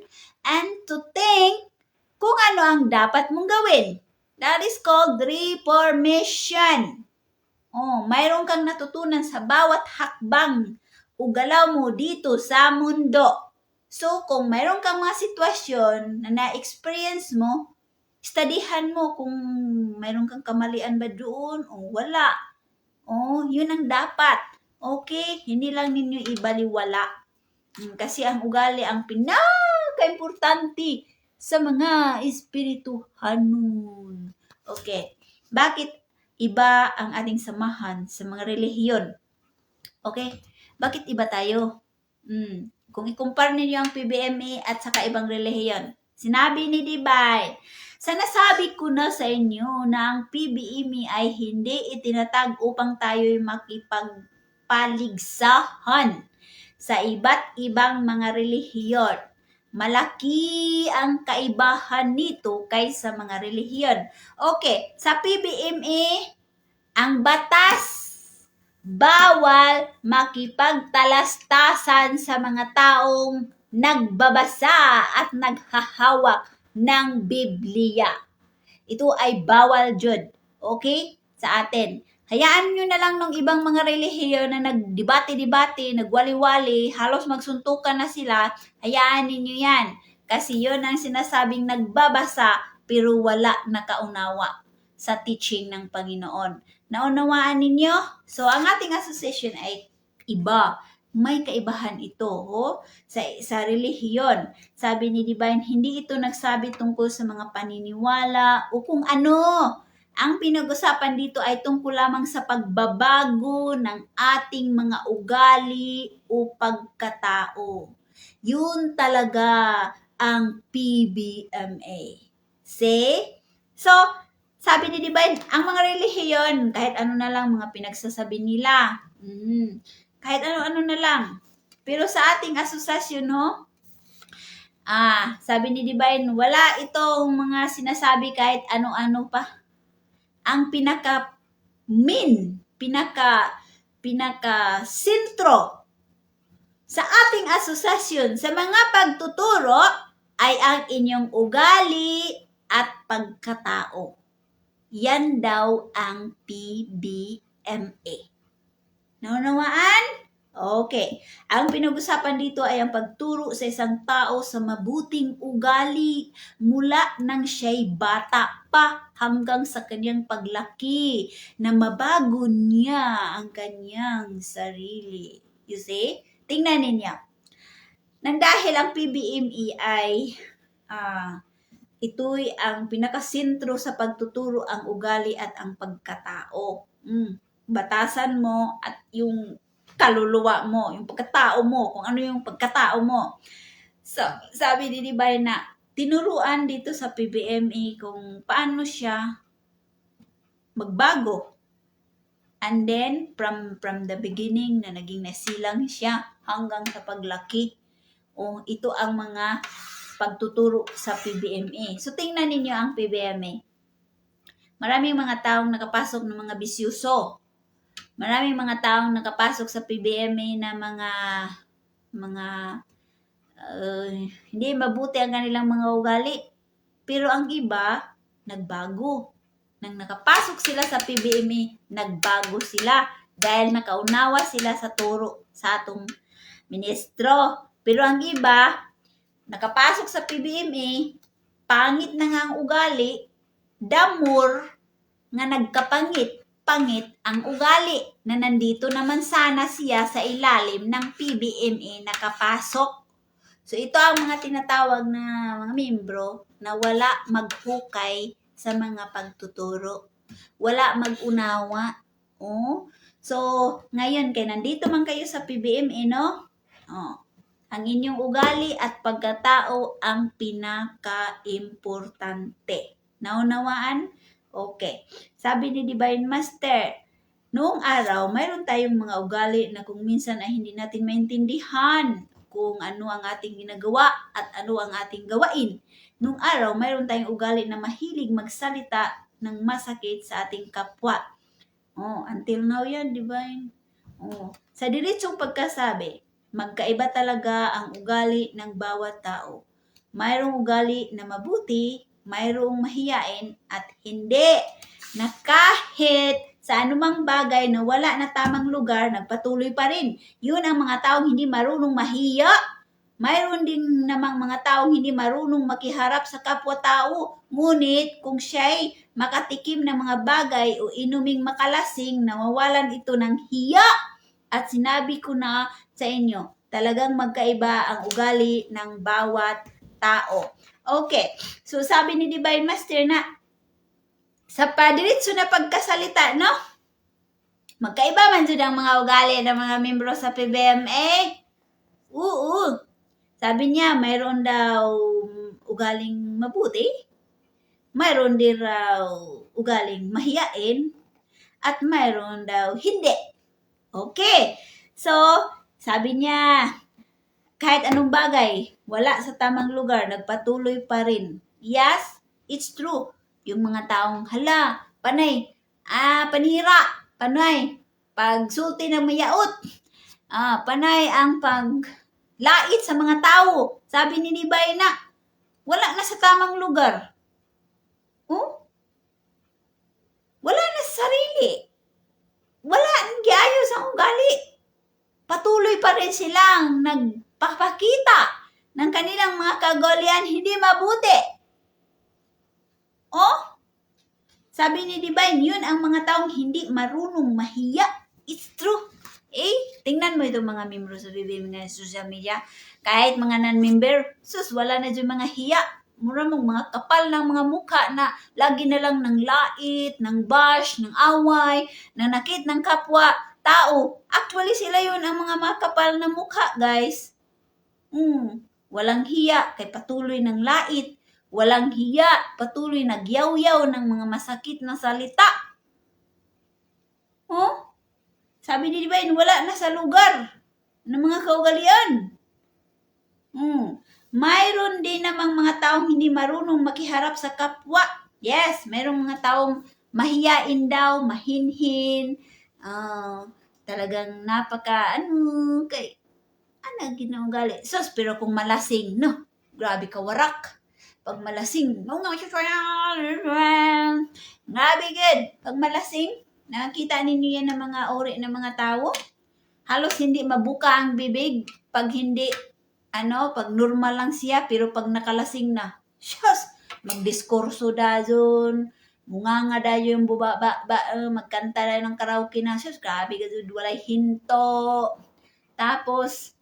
and to think kung ano ang dapat mong gawin. That is called reformation. Mayroon kang natutunan sa bawat hakbang o galaw mo dito sa mundo. So, kung mayroon kang mga sitwasyon na na-experience mo, studyhan mo kung mayroon kang kamalian ba doon o wala. Yun ang dapat. Okay? Hindi lang ninyo ibaliwala. Kasi ang ugali ang pinaka-importante sa mga espirituhanon. Okay. Bakit iba ang ating samahan sa mga relihiyon? Okay? Bakit iba tayo? Kung ikumpara ninyo ang PBMA at saka ibang relihiyon, sinabi ni Divine, sa nasabi ko na sa inyo na ang PBMA ay hindi itinatag upang tayo'y makipagpaligsahan sa iba't ibang mga relihiyon. Malaki ang kaibahan nito kaysa mga relihiyon. Okay, sa PBMA, ang batas bawal makipagtalastasan sa mga taong nagbabasa at naghahawak ng Biblia. Ito ay bawal jud. Okay? Sa atin. Hayaan nyo na lang ng ibang mga relihiyon na nagdebate-debate, nagwali-wali, halos magsuntukan na sila. Hayaan ninyo yan. Kasi yun ang sinasabing nagbabasa pero wala nakaunawa sa teaching ng Panginoon. Naunawaan ninyo? So, ang ating association ay iba. may kaibahan ito sa relihiyon. Sabi ni Divine, hindi ito nagsabi tungkol sa mga paniniwala o kung ano. Ang pinag-usapan dito ay tungkol lamang sa pagbabago ng ating mga ugali o pagkatao. Yun talaga ang PBMA. See? So, sabi ni Divine, ang mga relihiyon, kahit ano na lang mga pinagsasabi nila. Kahit ano-ano na lang. Pero sa ating asosasyon, sabi ni Divine, wala itong mga sinasabi kahit ano-ano pa. Ang pinaka-sentro sa ating asosasyon, sa mga pagtuturo, ay ang inyong ugali at pagkatao. Yan daw ang PBMA. Naunawaan? Okay. Ang pinag-usapan dito ay ang pagturo sa isang tao sa mabuting ugali mula nang siya'y bata pa hanggang sa kanyang paglaki na mabago niya ang kanyang sarili. You see? Tingnan ninyo. Nang dahil ang PBMA ay ito'y ang pinakasentro sa pagtuturo ang ugali at ang pagkatao. Batasan mo at yung kaluluwa mo, yung pagkatao mo, kung ano yung pagkatao mo. So, sabi ni Divine na tinuruan dito sa PBMA kung paano siya magbago. And then, from the beginning na naging nasilang siya hanggang sa paglaki. Ito ang mga pagtuturo sa PBMA. So, tingnan ninyo ang PBMA. Maraming mga taong nakapasok ng mga bisyuso. Maraming mga taong nakapasok sa PBMA na hindi mabuti ang kanilang mga ugali. Pero ang iba, nagbago. Nang nakapasok sila sa PBMA, nagbago sila dahil nakaunawa sila sa turo sa atong ministro. Pero ang iba, nakapasok sa PBMA, pangit na nga ang ugali, damor nga nagkapangit ang ugali na nandito naman sana siya sa ilalim ng PBMA nakapasok. So ito ang mga tinatawag na mga membro na wala maghukay sa mga pagtuturo. Wala mag-unawa. So ngayon kay nandito man kayo sa PBMA, ang inyong ugali at pagkatao ang pinaka-importante. Naunawaan? Okay. Sabi ni Divine Master, noong araw, mayroon tayong mga ugali na kung minsan ay hindi natin maintindihan kung ano ang ating ginagawa at ano ang ating gawain. Noong araw, mayroon tayong ugali na mahilig magsalita ng masakit sa ating kapwa. Until now yan, Divine. Sa diretsong pagkasabi, magkaiba talaga ang ugali ng bawat tao. Mayroong ugali na mabuti, mayroong mahiyain at hindi, na kahit sa anumang bagay na wala na tamang lugar, nagpatuloy pa rin. Yun ang mga taong hindi marunong mahiya. Mayroon din namang mga taong hindi marunong makiharap sa kapwa-tao. Ngunit kung siya'y makatikim ng mga bagay o inuming makalasing, nawawalan ito ng hiya. At sinabi ko na sa inyo, talagang magkaiba ang ugali ng bawat tao. Okay, so sabi ni Divine Master na sa padiretso na pagkasalita, magkaiba man dyan ang mga ugali ng mga membro sa PBMA. Sabi niya, mayroon daw ugaling mabuti, mayroon din raw ugaling mahiyain, at mayroon daw hindi. Okay, so sabi niya, kahit anong bagay, wala sa tamang lugar, nagpatuloy pa rin. Yes, it's true. Yung mga taong, panay, panira, panay, pagsulti ng mayaot, panay ang paglait sa mga tao. Sabi ni Nibay na, wala na sa tamang lugar. Wala na sa sarili. Wala nang giayos ang ugali. Patuloy pa rin silang nagpapakita ng kanilang mga kagolian hindi mabuti. Sabi ni Divine, yun ang mga taong hindi marunong mahiya. It's true. tingnan mo itong mga membro sa BBM nga social media. Kahit mga non-member, wala na dyan mga hiya. Mura mong mga kapal ng mga mukha na lagi na lang ng lait, ng bash, ng away, ng nakit ng kapwa tao. Actually, sila yun ang mga makapal na mukha, guys. Walang hiya, kay patuloy ng lait. Walang hiya, patuloy nagyaw-yaw ng mga masakit na salita. Sabi ni Divine, wala na sa lugar ng mga kaugalian. Mayroon din namang mga taong hindi marunong makiharap sa kapwa. Yes, mayroong mga taong mahiyain daw, mahinhin, talagang ginaugali. Pero kung malasing, no, grabe ka warak. Pag malasing, grabe good. Pag malasing, nakakita ninyo yan ng mga uri ng mga tao. Halos hindi mabuka ang bibig pag hindi, pag normal lang siya, pero pag nakalasing na, magdiskurso da dun, munganga da yung magkanta da ng karaoke na, grabe ka dun, walay hinto. Tapos,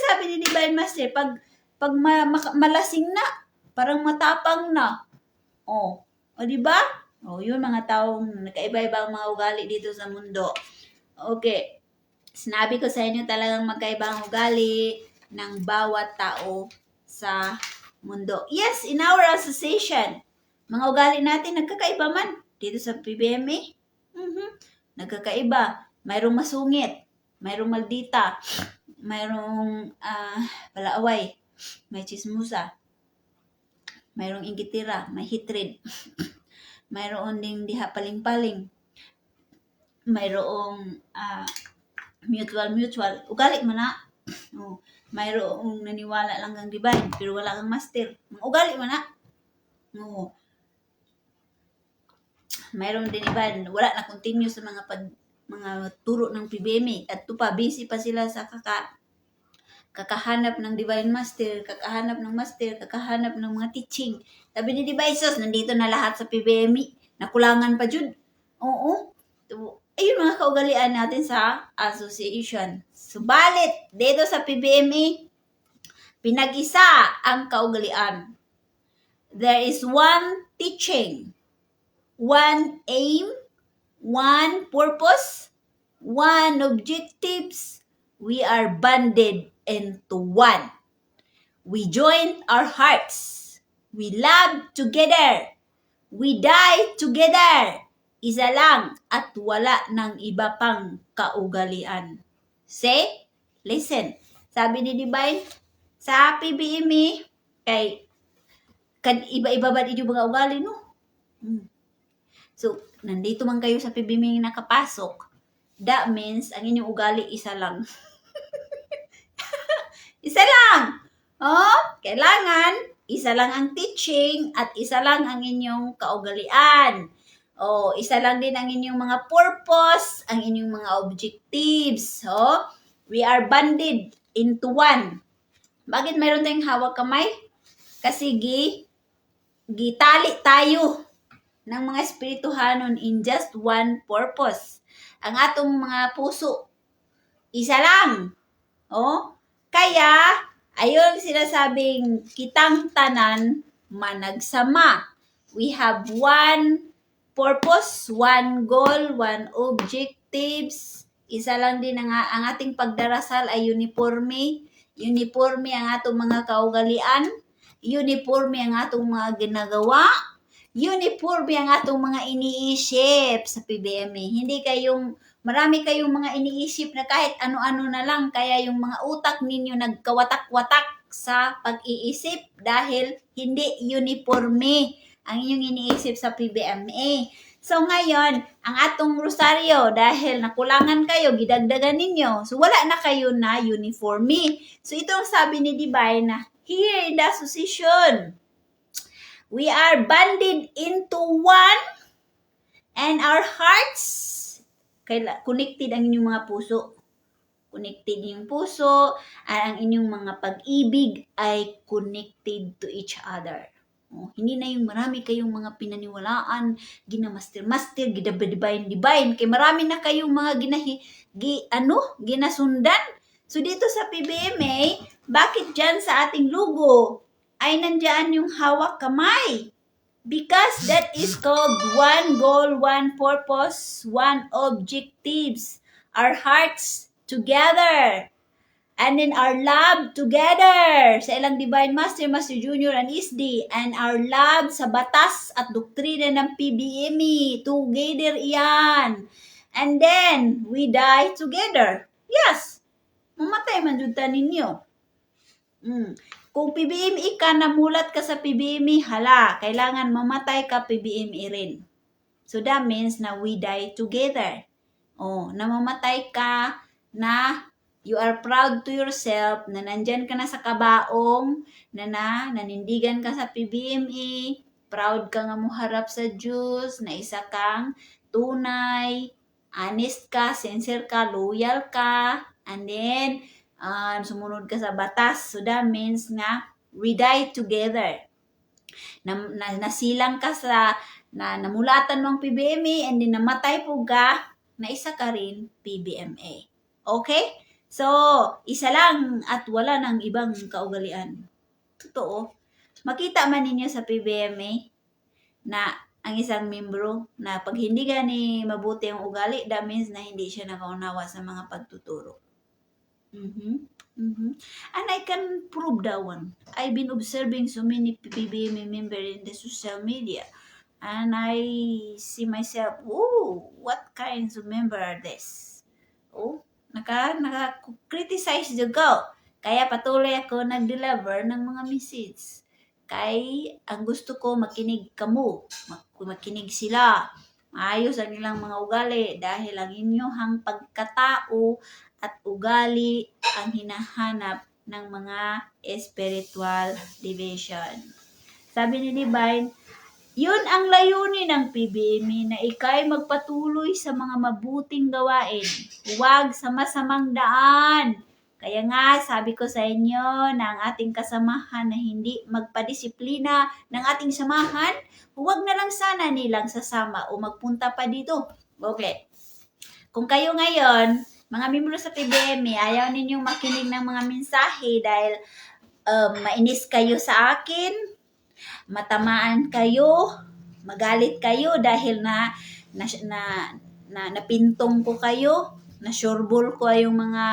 sabi ni Divine Master, pag malasing na, parang matapang na. O diba? Yun mga taong nakaiba-iba ang mga ugali dito sa mundo. Okay. Sinabi ko sa inyo talagang magkaiba ang ugali ng bawat tao sa mundo. Yes, in our association, mga ugali natin nagkakaiba man. Dito sa PBMA, nagkakaiba. Mayroong masungit, mayroong maldita, mayroong palaaway, may chismusa, mayroong inggitira, may hatred, mayroon ding diha paling-paling, mayroong mutual. Ugali man na. Mayroong naniwala lang kang Divine, pero wala kang master. Ugali man na. Mayroon din iba, wala na continue sa mga turo ng PBM. At ito pa, busy pa sila sa kakahanap ng Divine Master, kakahanap ng master, kakahanap ng mga teaching. Sabi ni Divine, nandito na lahat sa PBM. Nakulangan pa dyan. Ayun mga kaugalian natin sa association. Subalit, dito sa PBMA, pinag-isa ang kaugalian. There is one teaching, one aim, one purpose, one objectives. We are banded into one. We join our hearts. We love together. We die together. Isa lang at wala ng iba pang kaugalian. Say, listen. Sabi ni Divine, sa PBMA, kay iba-iba ba dito mga ugali, no? So, nandito man kayo sa PBMA nakapasok, that means ang inyong ugali isa lang. Isa lang! Kailangan, isa lang ang teaching at isa lang ang inyong kaugalian. Isa lang din ang inyong mga purpose, ang inyong mga objectives. We are banded into one. Bakit mayroon tayong hawak kamay? Kasi gitali tayo ng mga espirituhanon in just one purpose. Ang atong mga puso, isa lang. Kaya, ayun sinasabing kitang tanan managsama. We have one purpose, one goal, one objectives. Isa lang din ang ating pagdarasal ay uniforme. Uniforme ang atong mga kaugalian. Uniforme ang atong mga ginagawa. Uniforme ang atong mga iniisip sa PBMA. Marami kayong mga iniisip na kahit ano-ano na lang. Kaya yung mga utak ninyo nagkawatak-watak sa pag-iisip dahil hindi uniforme ang inyong iniisip sa PBMA. So ngayon, ang atong rosaryo, dahil nakulangan kayo, gidagdagan ninyo. So wala na kayo na uniforme. So ito ang sabi ni Divine na, here in the association, we are banded into one and our hearts, connected ang inyong mga puso. Connected yung puso, at ang inyong mga pag-ibig ay connected to each other. Hindi na yung marami kayong mga pinaniwalaan, ginamaster-master, gidabayin-dibayin, kay marami na kayong mga ginasundan. So dito sa PBMA, bakit dyan sa ating logo ay nandyan yung hawak kamay? Because that is called one goal, one purpose, one objectives. Our hearts together. And then our love together sa ilang Divine Master, Master Junior, and ISD. And our love sa batas at doktrina ng PBME. Together iyan. And then, we die together. Yes. Mamatay man jud ta ninyo. Kung PBME ka, namulat ka sa PBME, hala, kailangan mamatay ka PBME rin. So that means na we die together. Namamatay ka na you are proud to yourself, na nandyan ka na sa kabaong, nanindigan ka sa PBME, proud ka nga muharap sa Diyos, na isa kang tunay, honest ka, sincere ka, loyal ka, and then, sumunod ka sa batas. So that means na we die together. Nasilang ka sa, namulatan mo ang PBMA, and then namatay po ka, na isa ka rin PBMA. Okay? So, isa lang at wala ng ibang kaugalian. Totoo. Makita man ninyo sa PBMA na ang isang membro na pag hindi gani mabuti ang ugali, that means na hindi siya nakaunawa sa mga pagtuturo. And I can prove that one. I've been observing so many PBMA members in the social media, and I see myself, what kinds of member are this? Naka-criticize ko. Kaya patuloy ako nag-deliver ng mga message. Kay ang gusto ko makinig kamo, makinig sila. Maayos ang ilang mga ugali dahil ang inyong pagkatao at ugali ang hinahanap ng mga spiritual division. Sabi ni Divine, yun ang layunin ng PBME, na ikay magpatuloy sa mga mabuting gawain, huwag sa masamang daan. Kaya nga, sabi ko sa inyo na ang ating kasamahan na hindi magpadisiplina ng ating samahan, huwag na lang sana nilang sasama o magpunta pa dito. Okay. Kung kayo ngayon, mga membro sa PBME, ayaw ninyong makinig ng mga mensahe dahil mainis kayo sa akin, matamaan kayo, magalit kayo dahil napintong ko kayo, na-sureball ko yung mga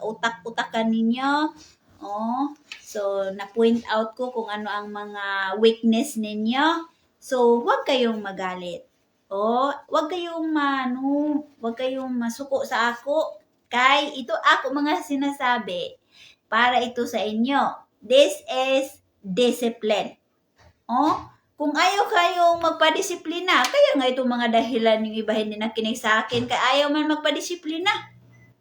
utak-utakan ninyo. So, na-point out ko kung ano ang mga weakness ninyo. So, huwag kayong magalit. Huwag kayong masuko sa ako. Kay ito ako mga sinasabi para ito sa inyo. This is discipline. Kung ayaw kayong magpadisiplina, kaya nga itong mga dahilan yung iba hindi nakinig sa akin, kaya ayaw man magpadisiplina.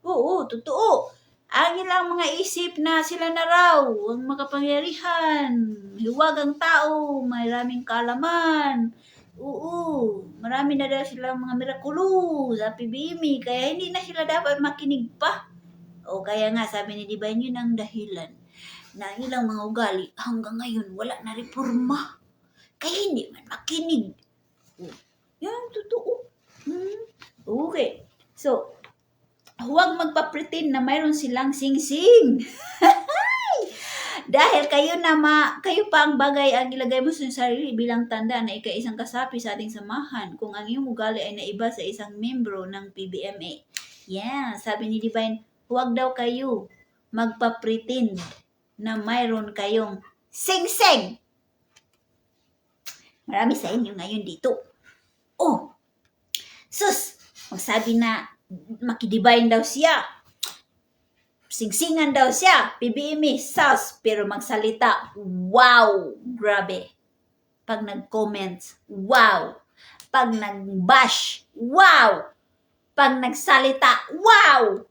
Oo, totoo. Ang ilang mga isip na sila na raw ang makapangyarihan, hiwag ang tao, maraming kaalaman. Oo, marami na daw silang mga mirakulo sa PBME, kaya hindi na sila dapat makinig pa. Kaya nga sabi ni Divine, yun ang dahilan na ilang mga ugali hanggang ngayon wala na reforma. Kaya hindi man makinig. Yan, totoo. Okay. So, huwag magpa-pretend na mayroon silang sing-sing. Dahil kayo pa ang bagay ang ilagay mo sa sarili bilang tanda na ikaw isang kasapi sa ating samahan kung ang iyong ugali ay naiba sa isang membro ng PBMA. Sabi ni Divine, huwag daw kayo magpa-pretend na mayroon kayong sing-sing. Marami sa inyo ngayon dito. Magsabi na makidivine daw siya. Singsingan daw siya, PBME, sus, pero magsalita, wow, grabe. Pag nag-comments, wow. Pag nag-bash, wow. Pag nagsalita, wow.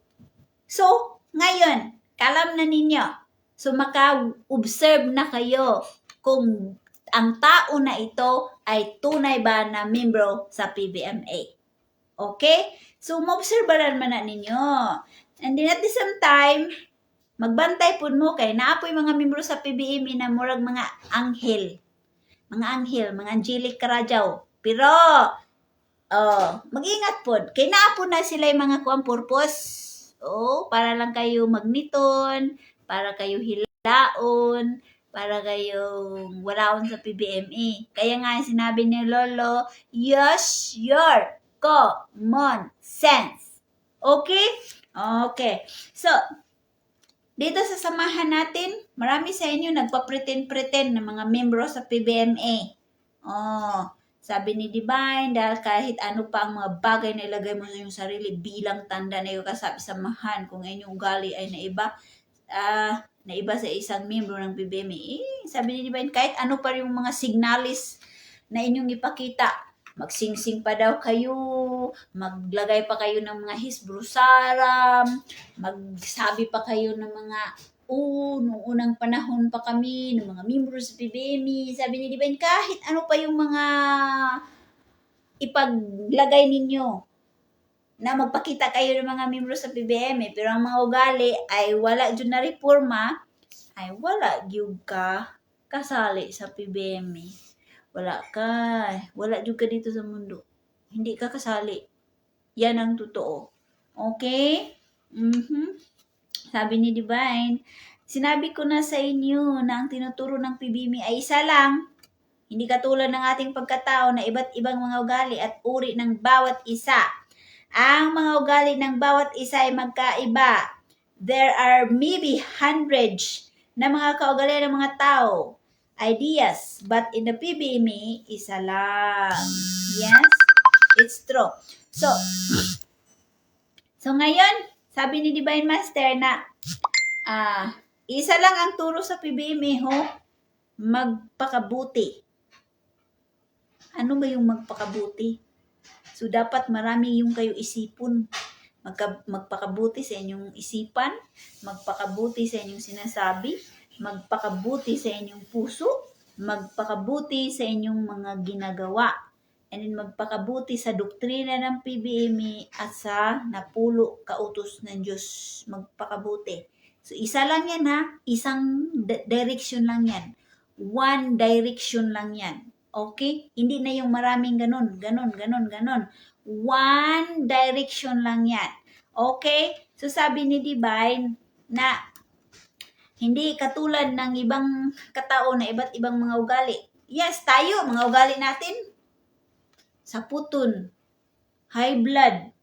So, ngayon, kalam na ninyo. So, maka-observe na kayo kung ang tao na ito ay tunay ba na membro sa PBMA. Okay? So, ma-observeran man na ninyo. And then at the same time, magbantay po mo kay naapoy mga membro sa PBMA na murag mga anghel. mga anghel, mga angelic karajaw. Pero, mag-ingat po. Kaya naapon na sila yung mga kuang purpose. Para lang kayo magniton, para kayo hilaon, para kayong walaon sa PBMA. Kaya nga sinabi ni Lolo, use your common sense. Okay? Okay. So, dito sa samahan natin, marami sa inyo nagpa-pretend-pretend ng mga membro sa PBMA. Sabi ni Divine, dahil kahit ano pa ang mga bagay na ilagay mo sa iyong sarili bilang tanda na iyong kasabi samahan kung inyong ugali ay naiba sa isang membro ng PBMA. Sabi ni Divine, kahit ano pa yung mga signalis na inyong ipakita, magsingsing pa daw kayo, maglagay pa kayo ng mga hisbrusaram, magsabi pa kayo ng mga noong unang panahon pa kami, ng mga membro sa PBMA, sabi ni Divine, kahit ano pa yung mga ipaglagay ninyo na magpakita kayo ng mga membro sa PBMA, pero ang mga ugali ay wala dyan na reforma, ay wala dyan ka kasali sa PBMA. Wala dyan ka dito sa mundo. Hindi ka kasali. Yan ang totoo. Okay? Sabi ni Divine, sinabi ko na sa inyo na ang tinuturo ng PBMA ay isa lang. Hindi katulad ng ating pagkatao na iba't ibang mga ugali at uri ng bawat isa. Ang mga ugali ng bawat isa ay magkaiba. There are maybe hundreds na mga kaugalian ng mga tao, ideas, but in the PBMA, isa lang. Yes, it's true. So ngayon, sabi ni Divine Master na isa lang ang turo sa PBMA, magpakabuti. Ano ba yung magpakabuti? So, dapat marami yung kayo isipon. Magpakabuti sa inyong isipan, magpakabuti sa inyong sinasabi, magpakabuti sa inyong puso, magpakabuti sa inyong mga ginagawa, and then magpakabuti sa doktrina ng PBMA at sa napulo kautos ng Diyos. Magpakabuti. So, isa lang yan isang direction lang yan. One direction lang yan. Okay? Hindi na yung maraming ganon. One direction lang yan. Okay? So, sabi ni Divine na hindi katulad ng ibang katao na iba't ibang mga ugali. Yes, tayo, mga ugali natin, saputon, high blood,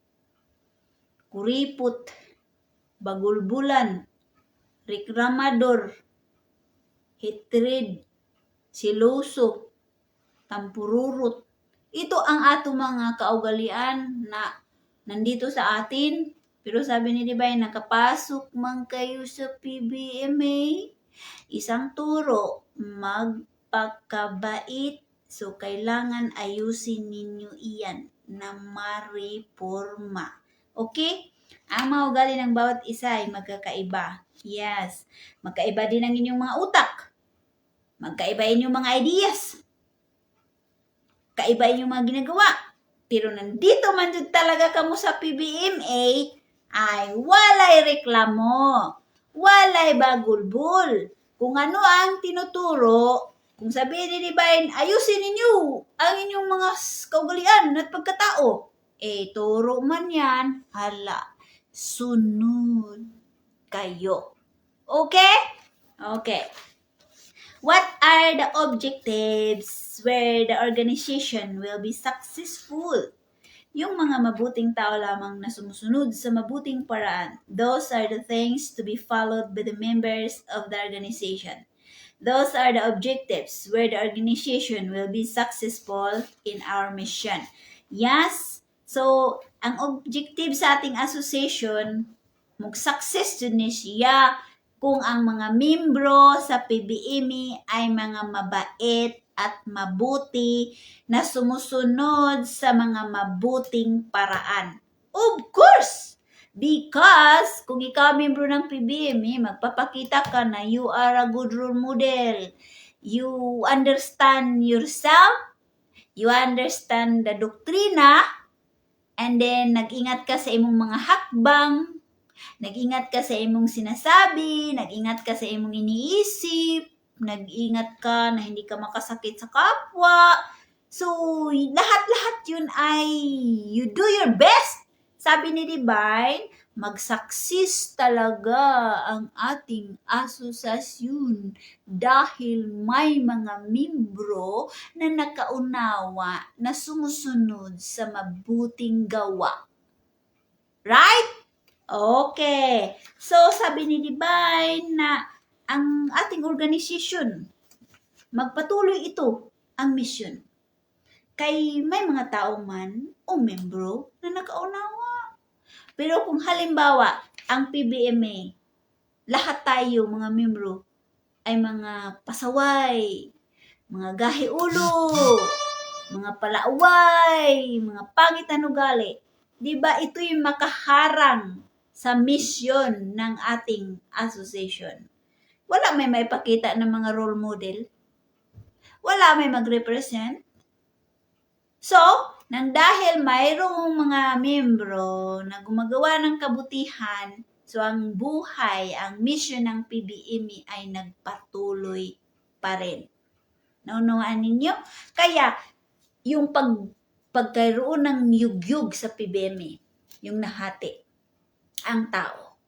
kuripot, bagulbulan, reklamador, hatred, siloso, tampururot. Ito ang ato mga kaugalian na nandito sa atin. Pero sabi ni Divine, nakapasok man kayo sa PBMA, isang turo, magpakabait. So, kailangan ayusin ninyo iyan na ma-reforma. Okay? Ang mga ugali ng bawat isa ay magkakaiba. Yes. Magkaiba din ang inyong mga utak. Magkaiba inyong mga ideas. Kaiba inyong mga ginagawa. Pero nandito man dyan talaga kamo sa PBMA, ay walay reklamo. Walay bagulbul. Kung ano ang tinuturo, kung sabihin ni Divine, ayusin ninyo ang inyong mga kaugalian at pagkatao. Turo man yan, sunod kayo. Okay? Okay. What are the objectives where the organization will be successful? Yung mga mabuting tao lamang na sumusunod sa mabuting paraan. Those are the things to be followed by the members of the organization. Those are the objectives where the organization will be successful in our mission. Yes, so ang objective sa ating association, mag-success dun siya kung ang mga membro sa PBMA ay mga mabait at mabuti na sumusunod sa mga mabuting paraan. Of course! Because kung ikaw membro ng PBMA, magpapakita ka na you are a good role model. You understand yourself, you understand the doktrina, and then nag-ingat ka sa imong mga hakbang, nag-ingat ka sa imong sinasabi, nag-ingat ka sa imong iniisip, nag-ingat ka na hindi ka makasakit sa kapwa. So, lahat-lahat yun ay you do your best. Sabi ni Divine, mag-success talaga ang ating asosasyon dahil may mga membro na nakaunawa na sumusunod sa mabuting gawa. Right? Okay. So, sabi ni Divine na ang ating organisasyon, magpatuloy ito ang mission. Kay may mga tao man o membro na nakaunawa. Pero kung halimbawa, ang PBMA, lahat tayo mga membro ay mga pasaway, mga gahi-ulo, mga palaaway, mga pangit na ugali. Diba ito yung makaharang sa mission ng ating association? Wala may maipakita ng mga role model. Wala may mag-represent. So, nang dahil mayroong mga membro na gumagawa ng kabutihan, so ang buhay, ang mission ng PBME ay nagpatuloy pa rin. Naunawaan ninyo? Kaya, yung pagkaroon ng yugyug sa PBME, yung nahati ang tao.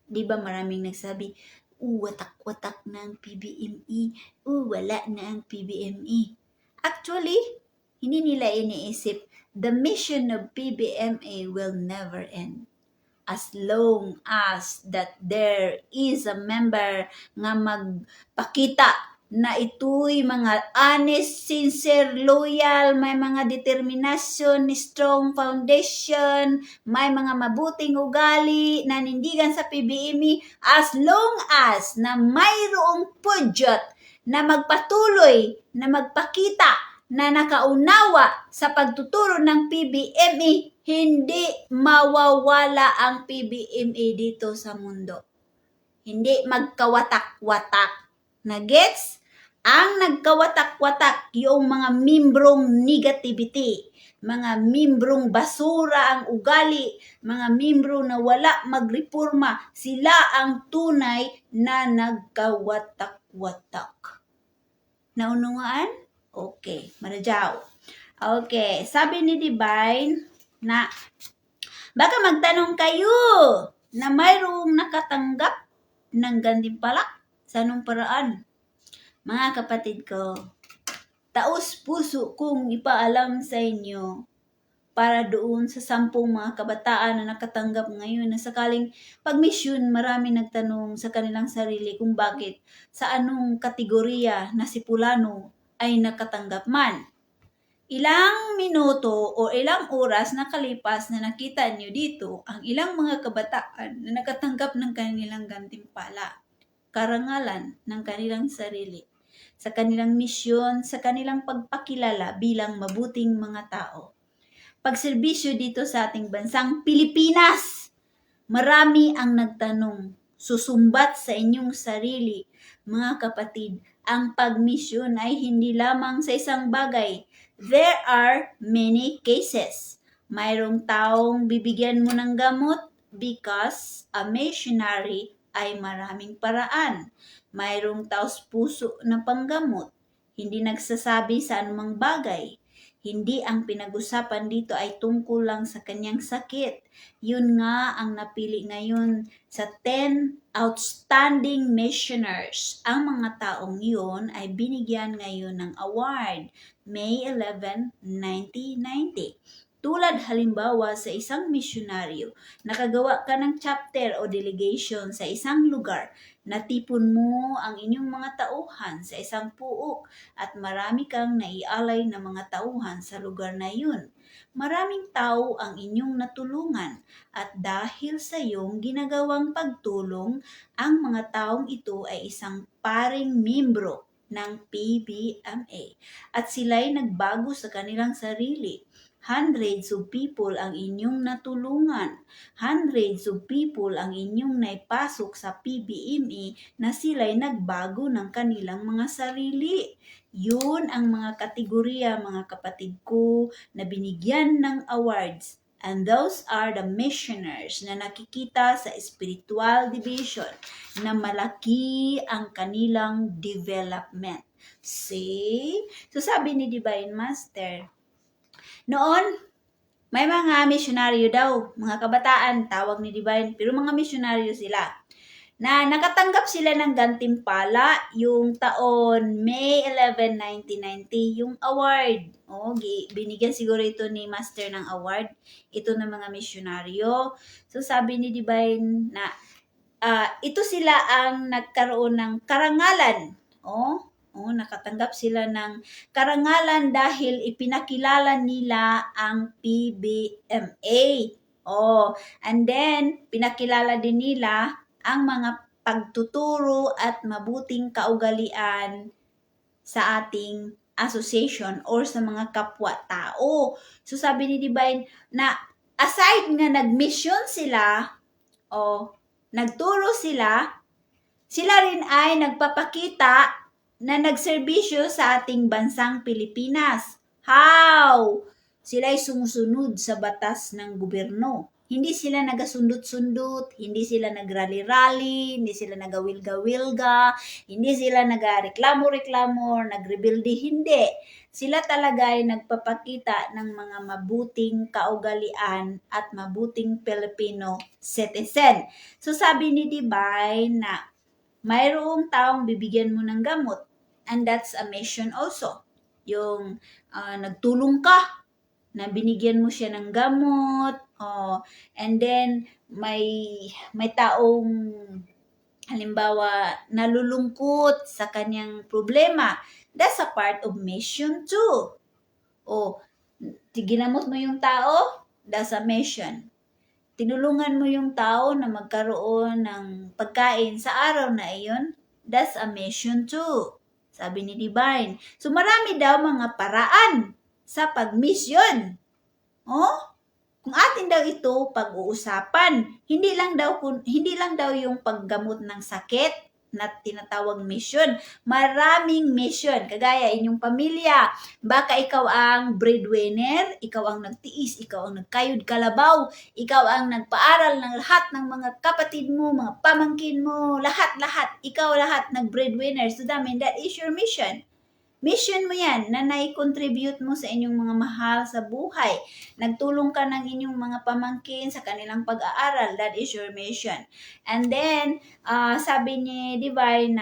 Di ba maraming nagsabi, watak-watak na ang PBME, wala na ang PBME. Actually, hindi nila iniisip, the mission of PBMA will never end. As long as that there is a member nga magpakita na ito'y mga honest, sincere, loyal, may mga determinasyon, strong foundation, may mga mabuting ugali, nanindigan sa PBME, as long as na mayroong pudyot na magpatuloy, na magpakita, na nakaunawa sa pagtuturo ng PBME, hindi mawawala ang PBME dito sa mundo. Hindi magkawatak-watak. Na gets? Ang nagkawatak-watak, yung mga membrong negativity, mga membrong basura ang ugali, mga membro na wala magreforma, sila ang tunay na nagkawatak-watak. Naunawaan? Okay, Marajaw. Okay, sabi ni Divine na baka magtanong kayo na mayroong nakatanggap ng gantimpala sa anong paraan. Mga kapatid ko, taos puso kong ipaalam sa inyo para doon sa 10 mga kabataan na nakatanggap ngayon na sakaling pag-mission, marami nagtanong sa kanilang sarili kung bakit sa anong kategorya na si Pulano ay nakatanggap man. Ilang minuto o ilang oras nakalipas na nakita niyo dito ang ilang mga kabataan na nakatanggap ng kanilang gantimpala, karangalan ng kanilang sarili, sa kanilang misyon, sa kanilang pagpakilala bilang mabuting mga tao. Pagserbisyo dito sa ating bansang Pilipinas, marami ang nagtanong, susumbat sa inyong sarili, mga kapatid, ang pagmisyon ay hindi lamang sa isang bagay. There are many cases. Mayroong taong bibigyan mo ng gamot because a missionary ay maraming paraan. Mayroong taos puso na panggamot. Hindi nagsasabi sa anumang bagay. Hindi ang pinag-usapan dito ay tungkol lang sa kanyang sakit. Yun nga ang napili ngayon sa 10 outstanding missioners. Ang mga taong yun ay binigyan ngayon ng award, May 11, 1990. Tulad halimbawa sa isang misyonaryo, nakagawa ka ng chapter o delegation sa isang lugar, natipon mo ang inyong mga tauhan sa isang puok at marami kang naialay na mga tauhan sa lugar na yun. Maraming tao ang inyong natulungan at dahil sa iyong ginagawang pagtulong, ang mga taong ito ay isang paring membro ng PBMA at sila'y nagbago sa kanilang sarili. Hundreds of people ang inyong natulungan. Hundreds of people ang inyong naipasok sa PBMA na sila'y nagbago ng kanilang mga sarili. Yun ang mga kategorya, mga kapatid ko, na binigyan ng awards And those are the missioners na nakikita sa spiritual division na malaki ang kanilang development. See? So sabi ni Divine Master, noon, may mga misyonaryo daw, mga kabataan, tawag ni Divine, pero mga misyonaryo sila na nakatanggap sila ng gantimpala yung taon May 11, 1990, yung award. Binigyan siguro ito ni Master ng award, ito ng mga misyonaryo. So sabi ni Divine na ito sila ang nagkaroon ng karangalan. Nakatanggap sila ng karangalan dahil ipinakilala nila ang PBMA. And then pinakilala din nila ang mga pagtuturo at mabuting kaugalian sa ating association or sa mga kapwa-tao. So sabi ni Divine na aside nga nag-mission sila nagturo sila rin ay nagpapakita na nagserbisyo sa ating bansang Pilipinas. How? Sila ay sumusunod sa batas ng gobyerno. Hindi sila nagasundot-sundot, hindi sila nagrally-rally, hindi sila nagawil-gawilga, hindi sila nagreklamo-reklamo, nagrebelde, hindi. Sila talaga ay nagpapakita ng mga mabuting kaugalian at mabuting Filipino citizen. So sabi ni Divine na mayroong taong bibigyan mo ng gamot, and that's a mission also. Yung nagtulong ka, na binigyan mo siya ng gamot, and then may taong halimbawa nalulungkot sa kanyang problema, that's a part of mission too. Ginamot mo yung tao, that's a mission. Tinulungan mo yung tao na magkaroon ng pagkain sa araw na iyon, that's a mission too. Sabi ni Divine. So marami daw mga paraan sa pag-mission. Kung atin daw ito pag-uusapan, hindi lang daw yung paggamot ng sakit na tinatawag mission. Maraming mission. Kagaya inyong pamilya. Baka ikaw ang breadwinner, ikaw ang nagtiis, ikaw ang nagkayod kalabaw, ikaw ang nagpaaral ng lahat ng mga kapatid mo, mga pamangkin mo, lahat. Ikaw lahat nag-breadwinner. So that is your mission. Mission mo yan na nai-contribute mo sa inyong mga mahal sa buhay. Nagtulong ka ng inyong mga pamangkin sa kanilang pag-aaral. That is your mission. And then, sabi ni Divine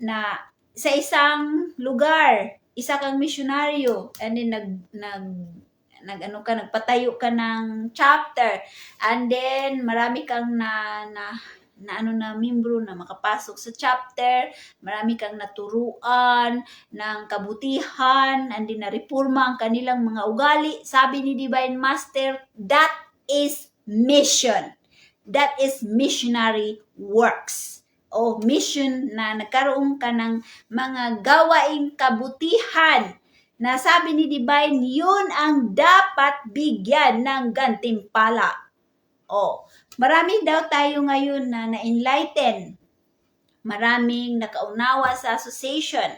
na sa isang lugar, isa kang misyonaryo, and then nagpatayo ka ng chapter, and then marami kang membro na makapasok sa chapter, marami kang naturuan ng kabutihan, and then na-reforma ang kanilang mga ugali. Sabi ni Divine Master, that is mission. That is missionary works. Mission na nagkaroon ka ng mga gawaing kabutihan na sabi ni Divine, yun ang dapat bigyan ng gantimpala. Marami daw tayo ngayon na na-enlighten. Maraming nakaunawa sa association.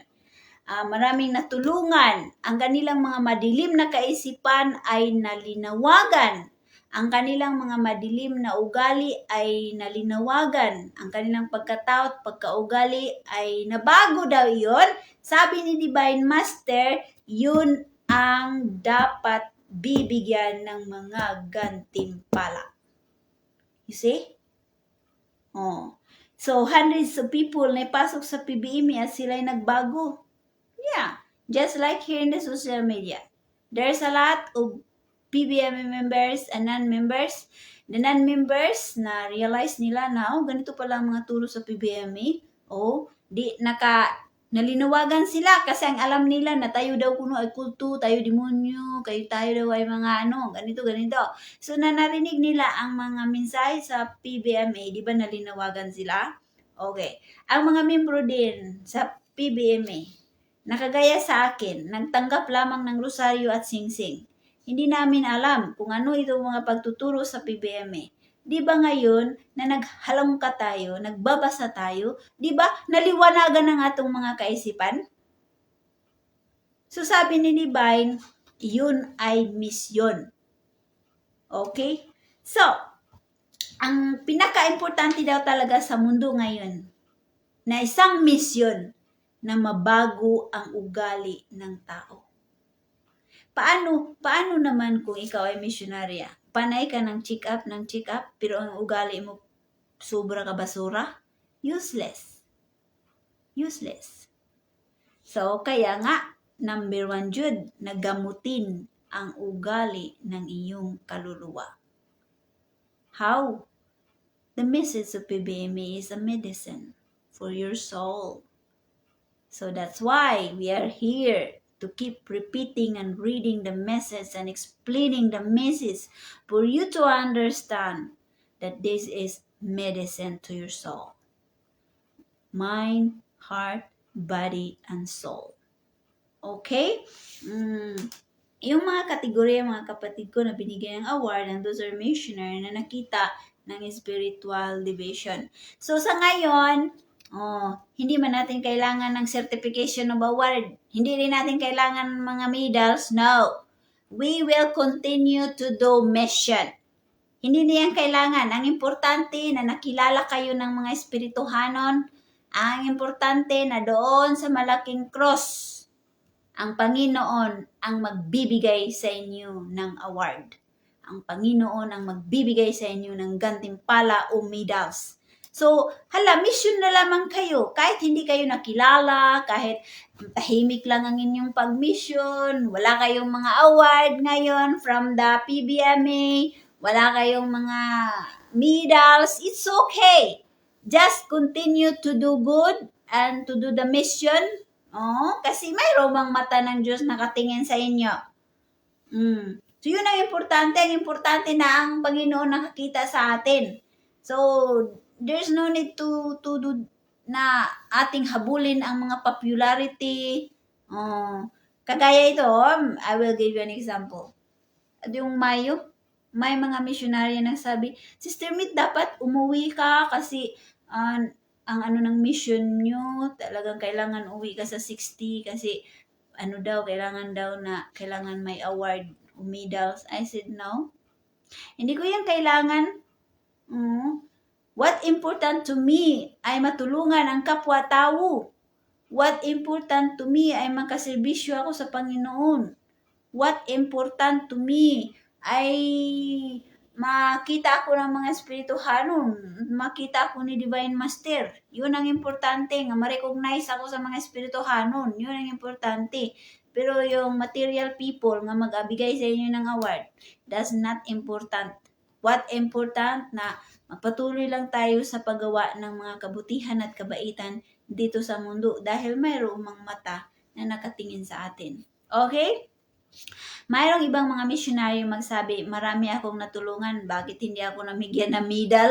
Maraming natulungan. Ang kanilang mga madilim na kaisipan ay nalinawagan. Ang kanilang mga madilim na ugali ay nalinawagan. Ang kanilang pagkatao at pagkaugali ay nabago daw iyon. Sabi ni Divine Master, yun ang dapat bibigyan ng mga gantimpala. You see? So, hundreds of people na ipasok sa PBMA at sila'y nagbago. Yeah. Just like here in the social media. There's a lot of PBMA members and non-members. The non-members na realize nila na, ganito pala ang mga turo sa PBMA. Nalinawagan sila kasi ang alam nila na tayo daw kuno ay kulto, tayo demonyo, tayo daw ay mga ganito. So narinig nila ang mga mensahe sa PBMA, di ba nalinawagan sila? Okay. Ang mga membro din sa PBMA, nakagaya sa akin, nagtanggap lamang ng rosaryo at singsing. Hindi namin alam kung ano itong mga pagtuturo sa PBMA. Di ba ngayon na naghalongka tayo, nagbabasa tayo, di ba naliwanagan ng atong mga kaisipan? So sabi ni Divine, yun ay misyon. Okay? So, ang pinaka-importante daw talaga sa mundo ngayon na isang misyon na mabago ang ugali ng tao. Paano naman kung ikaw ay misyonarya? Panay ka ng check-up, pero ang ugali mo sobra ka basura? Useless. So, kaya nga, number 1 jud, nagamutin ang ugali ng iyong kaluluwa. How? The message of PBMA is a medicine for your soul. So that's why we are here to keep repeating and reading the message and explaining the message for you to understand that this is medicine to your soul. Mind, heart, body, and soul. Okay? Yung mga kategorya, mga kapatid ko na binigyan ng award, and those are missionary na nakita ng spiritual division. So sa ngayon, hindi man natin kailangan ng certification of award. Hindi rin natin kailangan ng mga medals. No. We will continue to do mission. Hindi niyan kailangan. Ang importante na nakilala kayo ng mga espirituhanon. Ang importante na doon sa malaking cross, ang Panginoon ang magbibigay sa inyo ng award. Ang Panginoon ang magbibigay sa inyo ng gantimpala o medals. So, mission na lamang kayo. Kahit hindi kayo nakilala, kahit tahimik lang ang inyong pag-mission, wala kayong mga award ngayon from the PBMA, wala kayong mga medals, it's okay. Just continue to do good and to do the mission. Kasi mayroong bang mata ng Diyos nakatingin sa inyo. So, yun ang importante. Ang importante na ang Panginoon nakakita sa atin. So, there's no need to do na ating habulin ang mga popularity. Kagaya ito, I will give you an example. At yung Mayo, may mga missionary na sabi, Sister Meet, dapat umuwi ka kasi ang ng mission nyo, talagang kailangan uwi ka sa 60 kasi kailangan may award o medals. I said, no. Hindi ko yan kailangan. What important to me ay matulungan ang kapwa-tao. What important to me ay makaserbisyo ako sa Panginoon. What important to me ay makita ako ng mga espirituhanon, makita ako ni Divine Master. Yun ang importante, nga ma-recognize ako sa mga espirituhanon. Yun ang importante. Pero yung material people nga mag-abigay sa inyo ng award, that's not important. What important na magpatuloy lang tayo sa paggawa ng mga kabutihan at kabaitan dito sa mundo dahil mayroong mga mata na nakatingin sa atin. Okay? Mayroong ibang mga missionary magsabi, marami akong natulungan, bakit hindi ako namigyan ng medal?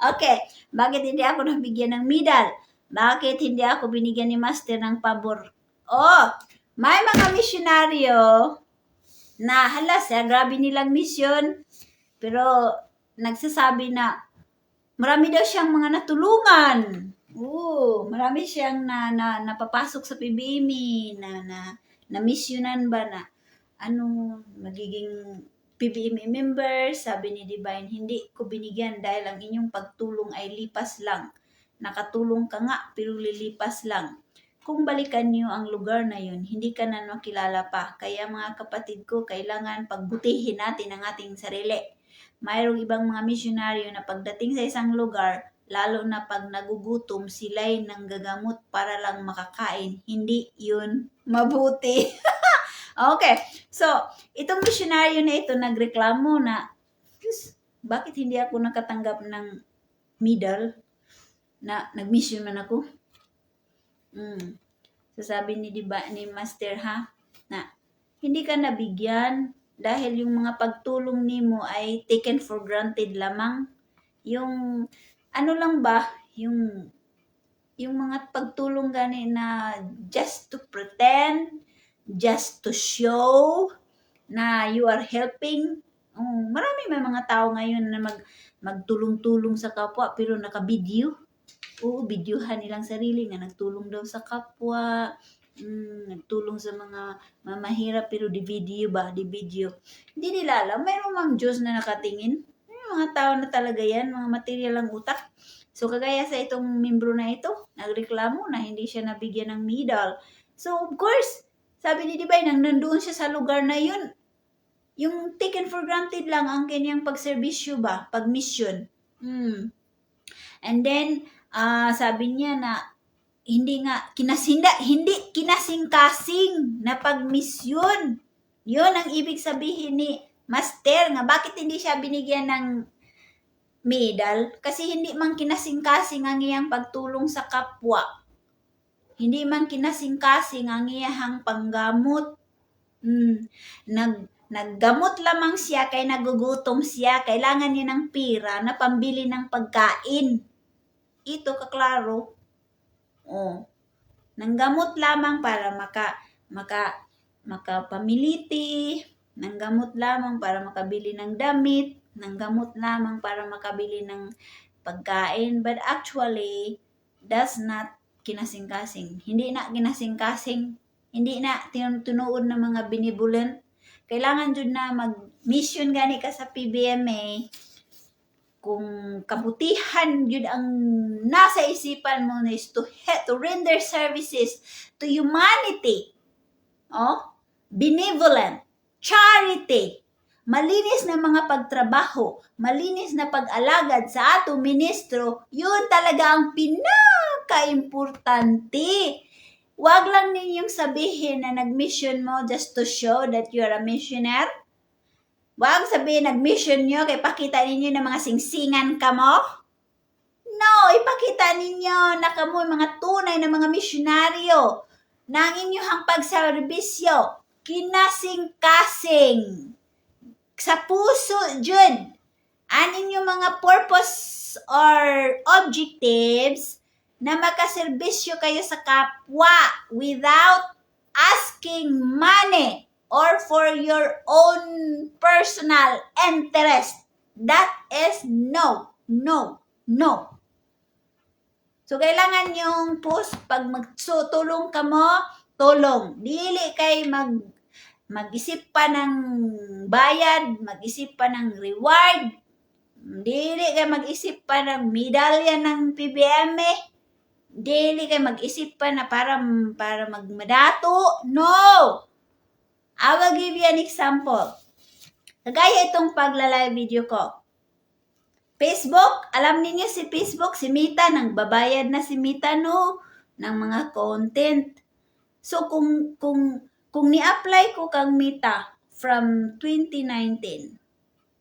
Okay, bakit hindi ako nabigyan ng medal? Bakit hindi ako binigyan ni Master ng pabor? May mga misyonaryo na grabe nilang mission, pero nagsasabi na marami daw siyang mga natulungan. Marami siyang napapasok sa PBMA na missionan ba na magiging PBMA member. Sabi ni Divine, hindi ko binigyan dahil ang inyong pagtulong ay lipas lang. Nakatulong ka nga pero lilipas lang. Kung balikan niyo ang lugar na yun, hindi ka na makilala pa. Kaya mga kapatid ko, kailangan pagbutihin natin ang ating sarili. Mayroong ibang mga misyonaryo na pagdating sa isang lugar, lalo na pag nagugutom, sila'y nanggagamot para lang makakain. Hindi yun mabuti. Okay. So, itong misyonaryo na ito nagreklamo na, bakit hindi ako nakatanggap ng medal na nag-mission man ako? So, sabi ni Master na hindi ka nabigyan dahil yung mga pagtulong nimo ay taken for granted lamang. Yung lang ba, yung mga pagtulong gani na just to pretend, just to show na you are helping. Marami may mga tao ngayon na magtulong-tulong sa kapwa pero naka-video. Videohan nilang sarili nga nagtulong daw sa kapwa. nagtulong sa mga mamahirap, pero di video ba? Di video. Hindi nila alam, mayroong mang Diyos na nakatingin. May mga tao na talaga yan, mga material ang utak. So, kagaya sa itong membro na ito, nagreklamo na hindi siya nabigyan ng medal. So, of course, sabi ni Dibay, nang nandoon siya sa lugar na yun, yung taken for granted lang ang kanyang pagserbisyo ba? Pag-mission. And then, sabi niya na, hindi kinasing-kasing na pagmisyon. Yun ang ibig sabihin ni Master nga bakit hindi siya binigyan ng medal? Kasi hindi man kinasing-kasing ang iyang pagtulong sa kapwa. Hindi man kinasing-kasing ang iyang panggamot. Naggamot lamang siya kay nagugutom siya. Kailangan niya ng pira na pambili ng pagkain. Ito kaklaro. Nanggamot lamang para makapamiliti, nanggamot lamang para makabili ng damit, nanggamot lamang para makabili ng pagkain, but actually that's not kinasing-kasing. Hindi na kinasing-kasing, hindi na tinuod ng mga benevolent. Kailangan jud na mag-mission gani ka sa PBMA. Kung kabutihan yun ang nasa isipan mo is to render services to humanity, benevolent, charity, malinis na mga pagtrabaho, malinis na pag-alagad sa atong ministro, yun talaga ang pinaka-importante. Huwag lang ninyong sabihin na nag-mission mo just to show that you're a missioner. Huwag sabihin nag-mission nyo kay pakita ninyo na mga singsingan ka mo. No, ipakita ninyo na kamo mga tunay na mga misyonaryo na ang inyong pagserbisyo kinasing-kasing sa puso jud. Anin yung mga purpose or objectives na makaserbisyo kayo sa kapwa without asking money or for your own personal interest. That is no. So, kailangan yung pag magtulong ka mo, tulong. Dili kay mag-isip pa ng bayad, mag-isip pa ng reward, dili kay mag-isip pa ng medalya ng PBMA, dili kay mag-isip pa na para magmadato. No! I will give you an example. Kagaya itong pagla-live video ko. Facebook, alam niyo si Facebook, si Mita, nagbabayad na si Mita no ng mga content. So kung ni-apply ko kang Mita from 2019,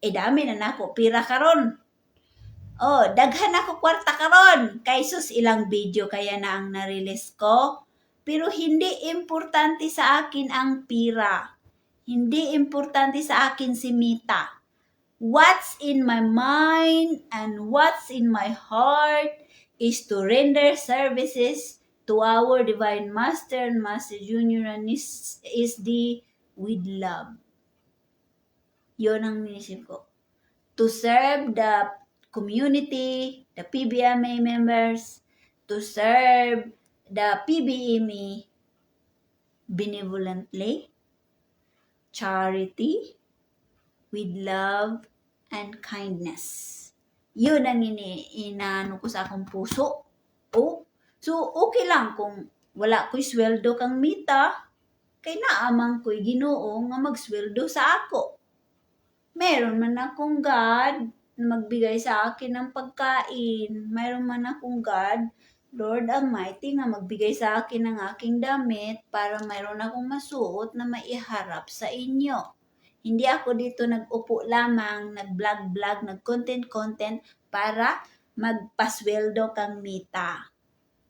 dami na nako pira karon. Daghan ako kwarta karon. Kay sus ilang video kaya na ang na-release ko. Pero hindi importante sa akin ang pira. Hindi importante sa akin si Mita. What's in my mind and what's in my heart is to render services to our Divine Master and Master Junior and SD with love. Yun ang inisip ko. To serve the community, the PBMA members, to serve the PBMA benevolently, charity, with love and kindness. Yun ang inaano ko sa akong puso. So okay lang kung wala ko'y sweldo kang Mita, kay naamang ko'y Ginoo nga magsweldo sa ako. Meron man akong God na magbigay sa akin ng pagkain. Meron man akong God, Lord Almighty, nga magbigay sa akin ng aking damit para mayroon akong masuot na maiharap sa inyo. Hindi ako dito nag-upo lamang, nag-vlog, nag-content para magpasweldo kang Mita.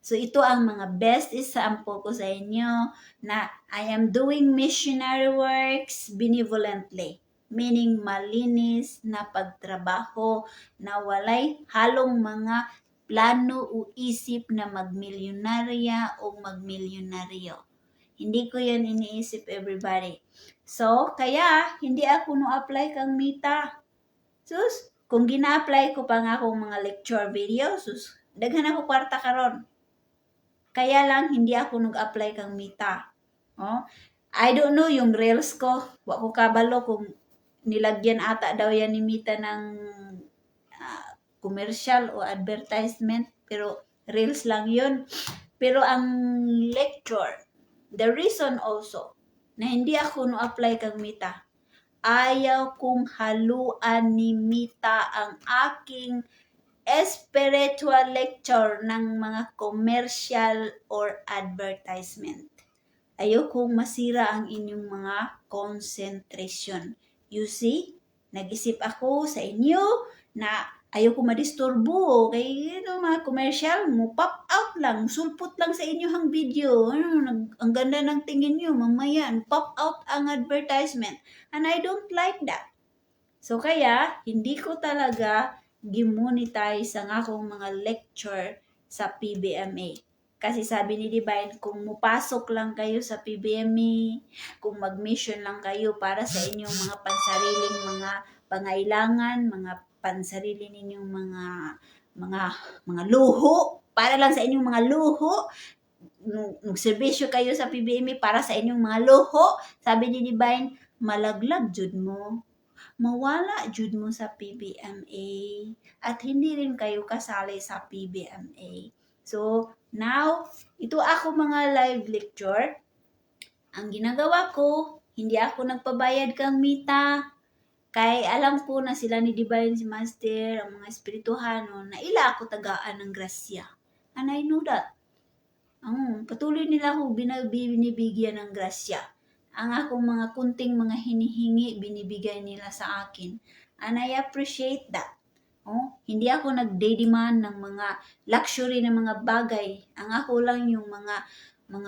So ito ang mga best example ko sa inyo na I am doing missionary works benevolently. Meaning malinis na pagtrabaho na walay halong mga plano o isip na magmilyonarya o magmilyonaryo. Hindi ko yan iniisip, everybody. So, kaya hindi ako no-apply kang Mita. Sus, kung gina-apply ko pa nga akong mga lecture video, sus, daghan ako kwarta karon. Kaya lang, hindi ako nag-apply kang Mita. Oh? I don't know yung reels ko. Wa ko kabalo kung nilagyan ata daw yan ni Mita ng commercial o advertisement. Pero reels lang yun. Pero ang lecture, the reason also na hindi ako no-apply kang Mita, ayaw kong haluan ni Mita ang aking spiritual lecture ng mga commercial or advertisement. Ayaw kong masira ang inyong mga concentration. You see, nag-isip ako sa inyo na ayaw ko madisturbo. Kaya mga commercial mo, pop out lang, sulpot lang sa inyo ang video. Ang ganda ng tingin nyo, mamaya, pop out ang advertisement. And I don't like that. So kaya, hindi ko talaga gimonetize ang akong mga lecture sa PBMA. Kasi sabi ni Divine, kung mupasok lang kayo sa PBMA, kung mag-mission lang kayo para sa inyong mga pansariling mga pangailangan, mga pansarili ninyong mga luho, para lang sa inyong mga luho, nung serbisyo kayo sa PBMA para sa inyong mga luho, sabi ni Divine, malaglag jud mo. Mawala jud mo sa PBMA at hindi rin kayo kasali sa PBMA. So, now, ito ako mga live lecture. Ang ginagawa ko, hindi ako nagpabayad kang Mita. Kay alam ko na sila ni Divine, si Master, ang mga espirituhano, na ila ako tagaan ng grasya. And I know that. Patuloy nila ako binibigyan ng grasya. Ang akong mga kunting mga hinihingi, binibigay nila sa akin. And I appreciate that. Hindi ako nagde-demand ng mga luxury na mga bagay. Ang ako lang yung mga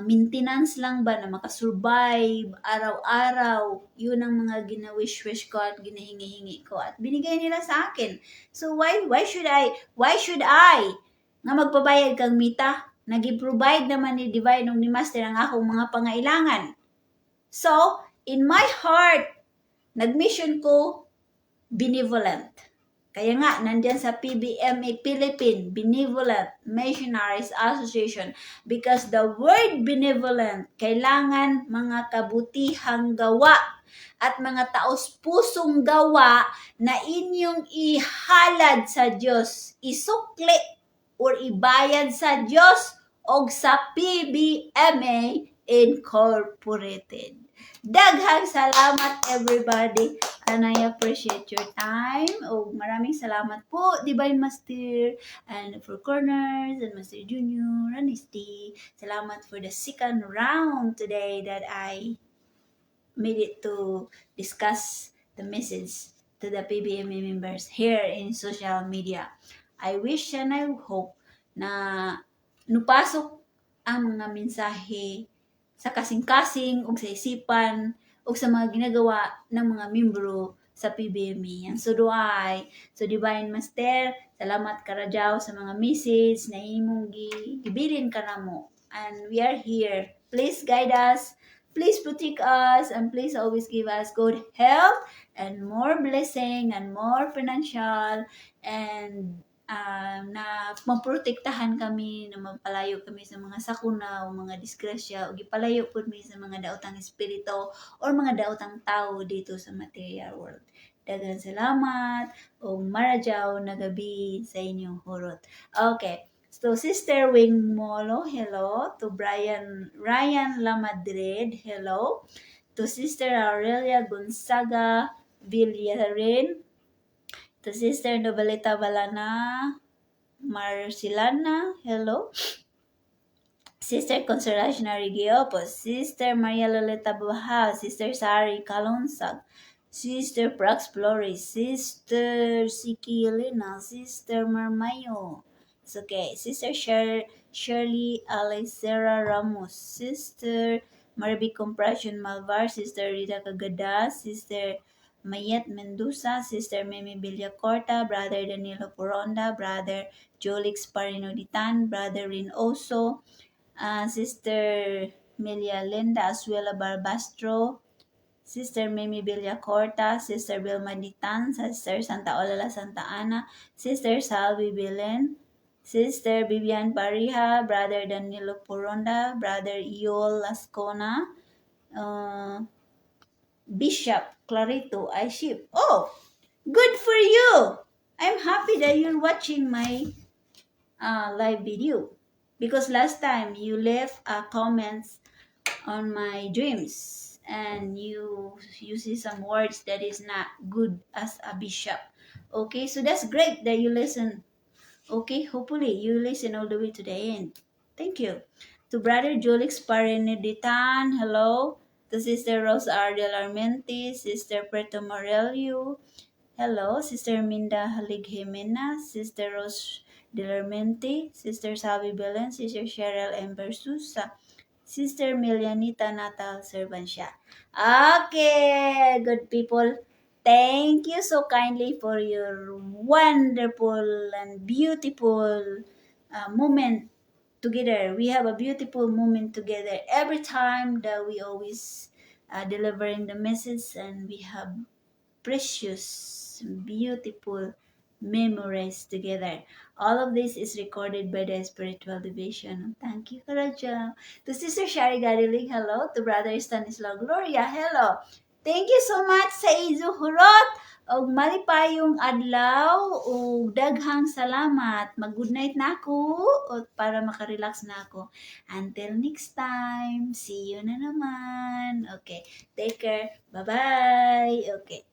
maintenance lang ba na makasurvive araw-araw. Yun ang mga gina-wish-wish ko at ginahingi-hingi ko. At binigay nila sa akin. So why should I nga magpabayad kang Mita? Nag-provide naman ni Divine ni Master ang akong mga pangailangan. So, in my heart, nag-mission ko benevolent. Kaya nga, nandyan sa PBMA Philippine Benevolent Missionaries Association because the word benevolent, kailangan mga kabutihang gawa at mga taos-pusong gawa na inyong ihalad sa Diyos, isukli or ibayad sa Diyos o sa PBMA Incorporated. Daghang salamat everybody and I appreciate your time. Maraming salamat po Divine Master and for Corners and Master Junior and Misty. Salamat for the second round today that I made it to discuss the message to the PBMA members here in social media. I wish and I hope na nupasok ang mga mensahe sa kasing-kasing o sa isipan o sa mga ginagawa ng mga membro sa PBMA. And so do I. So Divine Master, salamat Karajaw sa mga message na imong gibilin ka na mo. And we are here. Please guide us. Please protect us. And please always give us good health and more blessing and more financial and na maprotektahan kami, na mapalayo kami sa mga sakuna o mga disgrasya o gipalayo po kami sa mga daotang espiritu o mga daotang tao dito sa material world. Daghang salamat o marajaw na gabi sa inyong hurot. Okay. So, Sister Wing Molo, hello. To Ryan Lamadrid, hello. To Sister Aurelia Gonzaga Villarin, to Sister Novelita Balana Marcilana, hello. Sister Consolation Arigio po, Sister Maria Loleta Buha, Sister Sari Kalonsag, Sister Prax Flores, Sister Siki Elena, Sister Marmayo. It's okay. Sister Shirley Alexera Ramos, Sister Maribik Compression Malvar, Sister Rita Cagada, Sister Mayet Mendoza, Sister Mimi Villacorta, Brother Danilo Coronda, Brother Jolix Parinoditan, Brother Rin Oso, Sister Melia Linda Azuela Barbastro, Sister Mimi Villacorta, Sister Vilma Ditan, Sister Santa Olala Santa Ana, Sister Salvi Belen, Sister Vivian Pariha, Brother Danilo Poronda, Brother Iol Lascona, uh, Bishop Clarito Aiship. Oh, good for you! I'm happy that you're watching my live video because last time you left comments on my dreams and you see some words that is not good as a bishop. Okay, so that's great that you listen. Okay, hopefully you listen all the way to the end. Thank you. To Brother Julix Pareneditan, hello. To Sister Rose Ardel Armenti, Sister Preto Morelio, hello. Sister Minda Halig Jimena, Sister Rose Delarmente, Sister Savi Belen, Sister Cheryl Ember Susa, Sister Milianita Natal Servancia. Okay, good people. Thank you so kindly for your wonderful and beautiful moment together. We have a beautiful moment together every time that we always delivering the message, and we have precious, beautiful memories together. All of this is recorded by the Spiritual Division. Thank you, Karaja. To Sister Shari Gadiling, hello. To Brother Stanislaw Gloria, hello. Thank you so much sa Izuhurot. Og malipayong adlaw ug daghang salamat. Mag-good night na ako o para makarelax na ako. Until next time, see you na naman. Okay, take care. Bye-bye. Okay.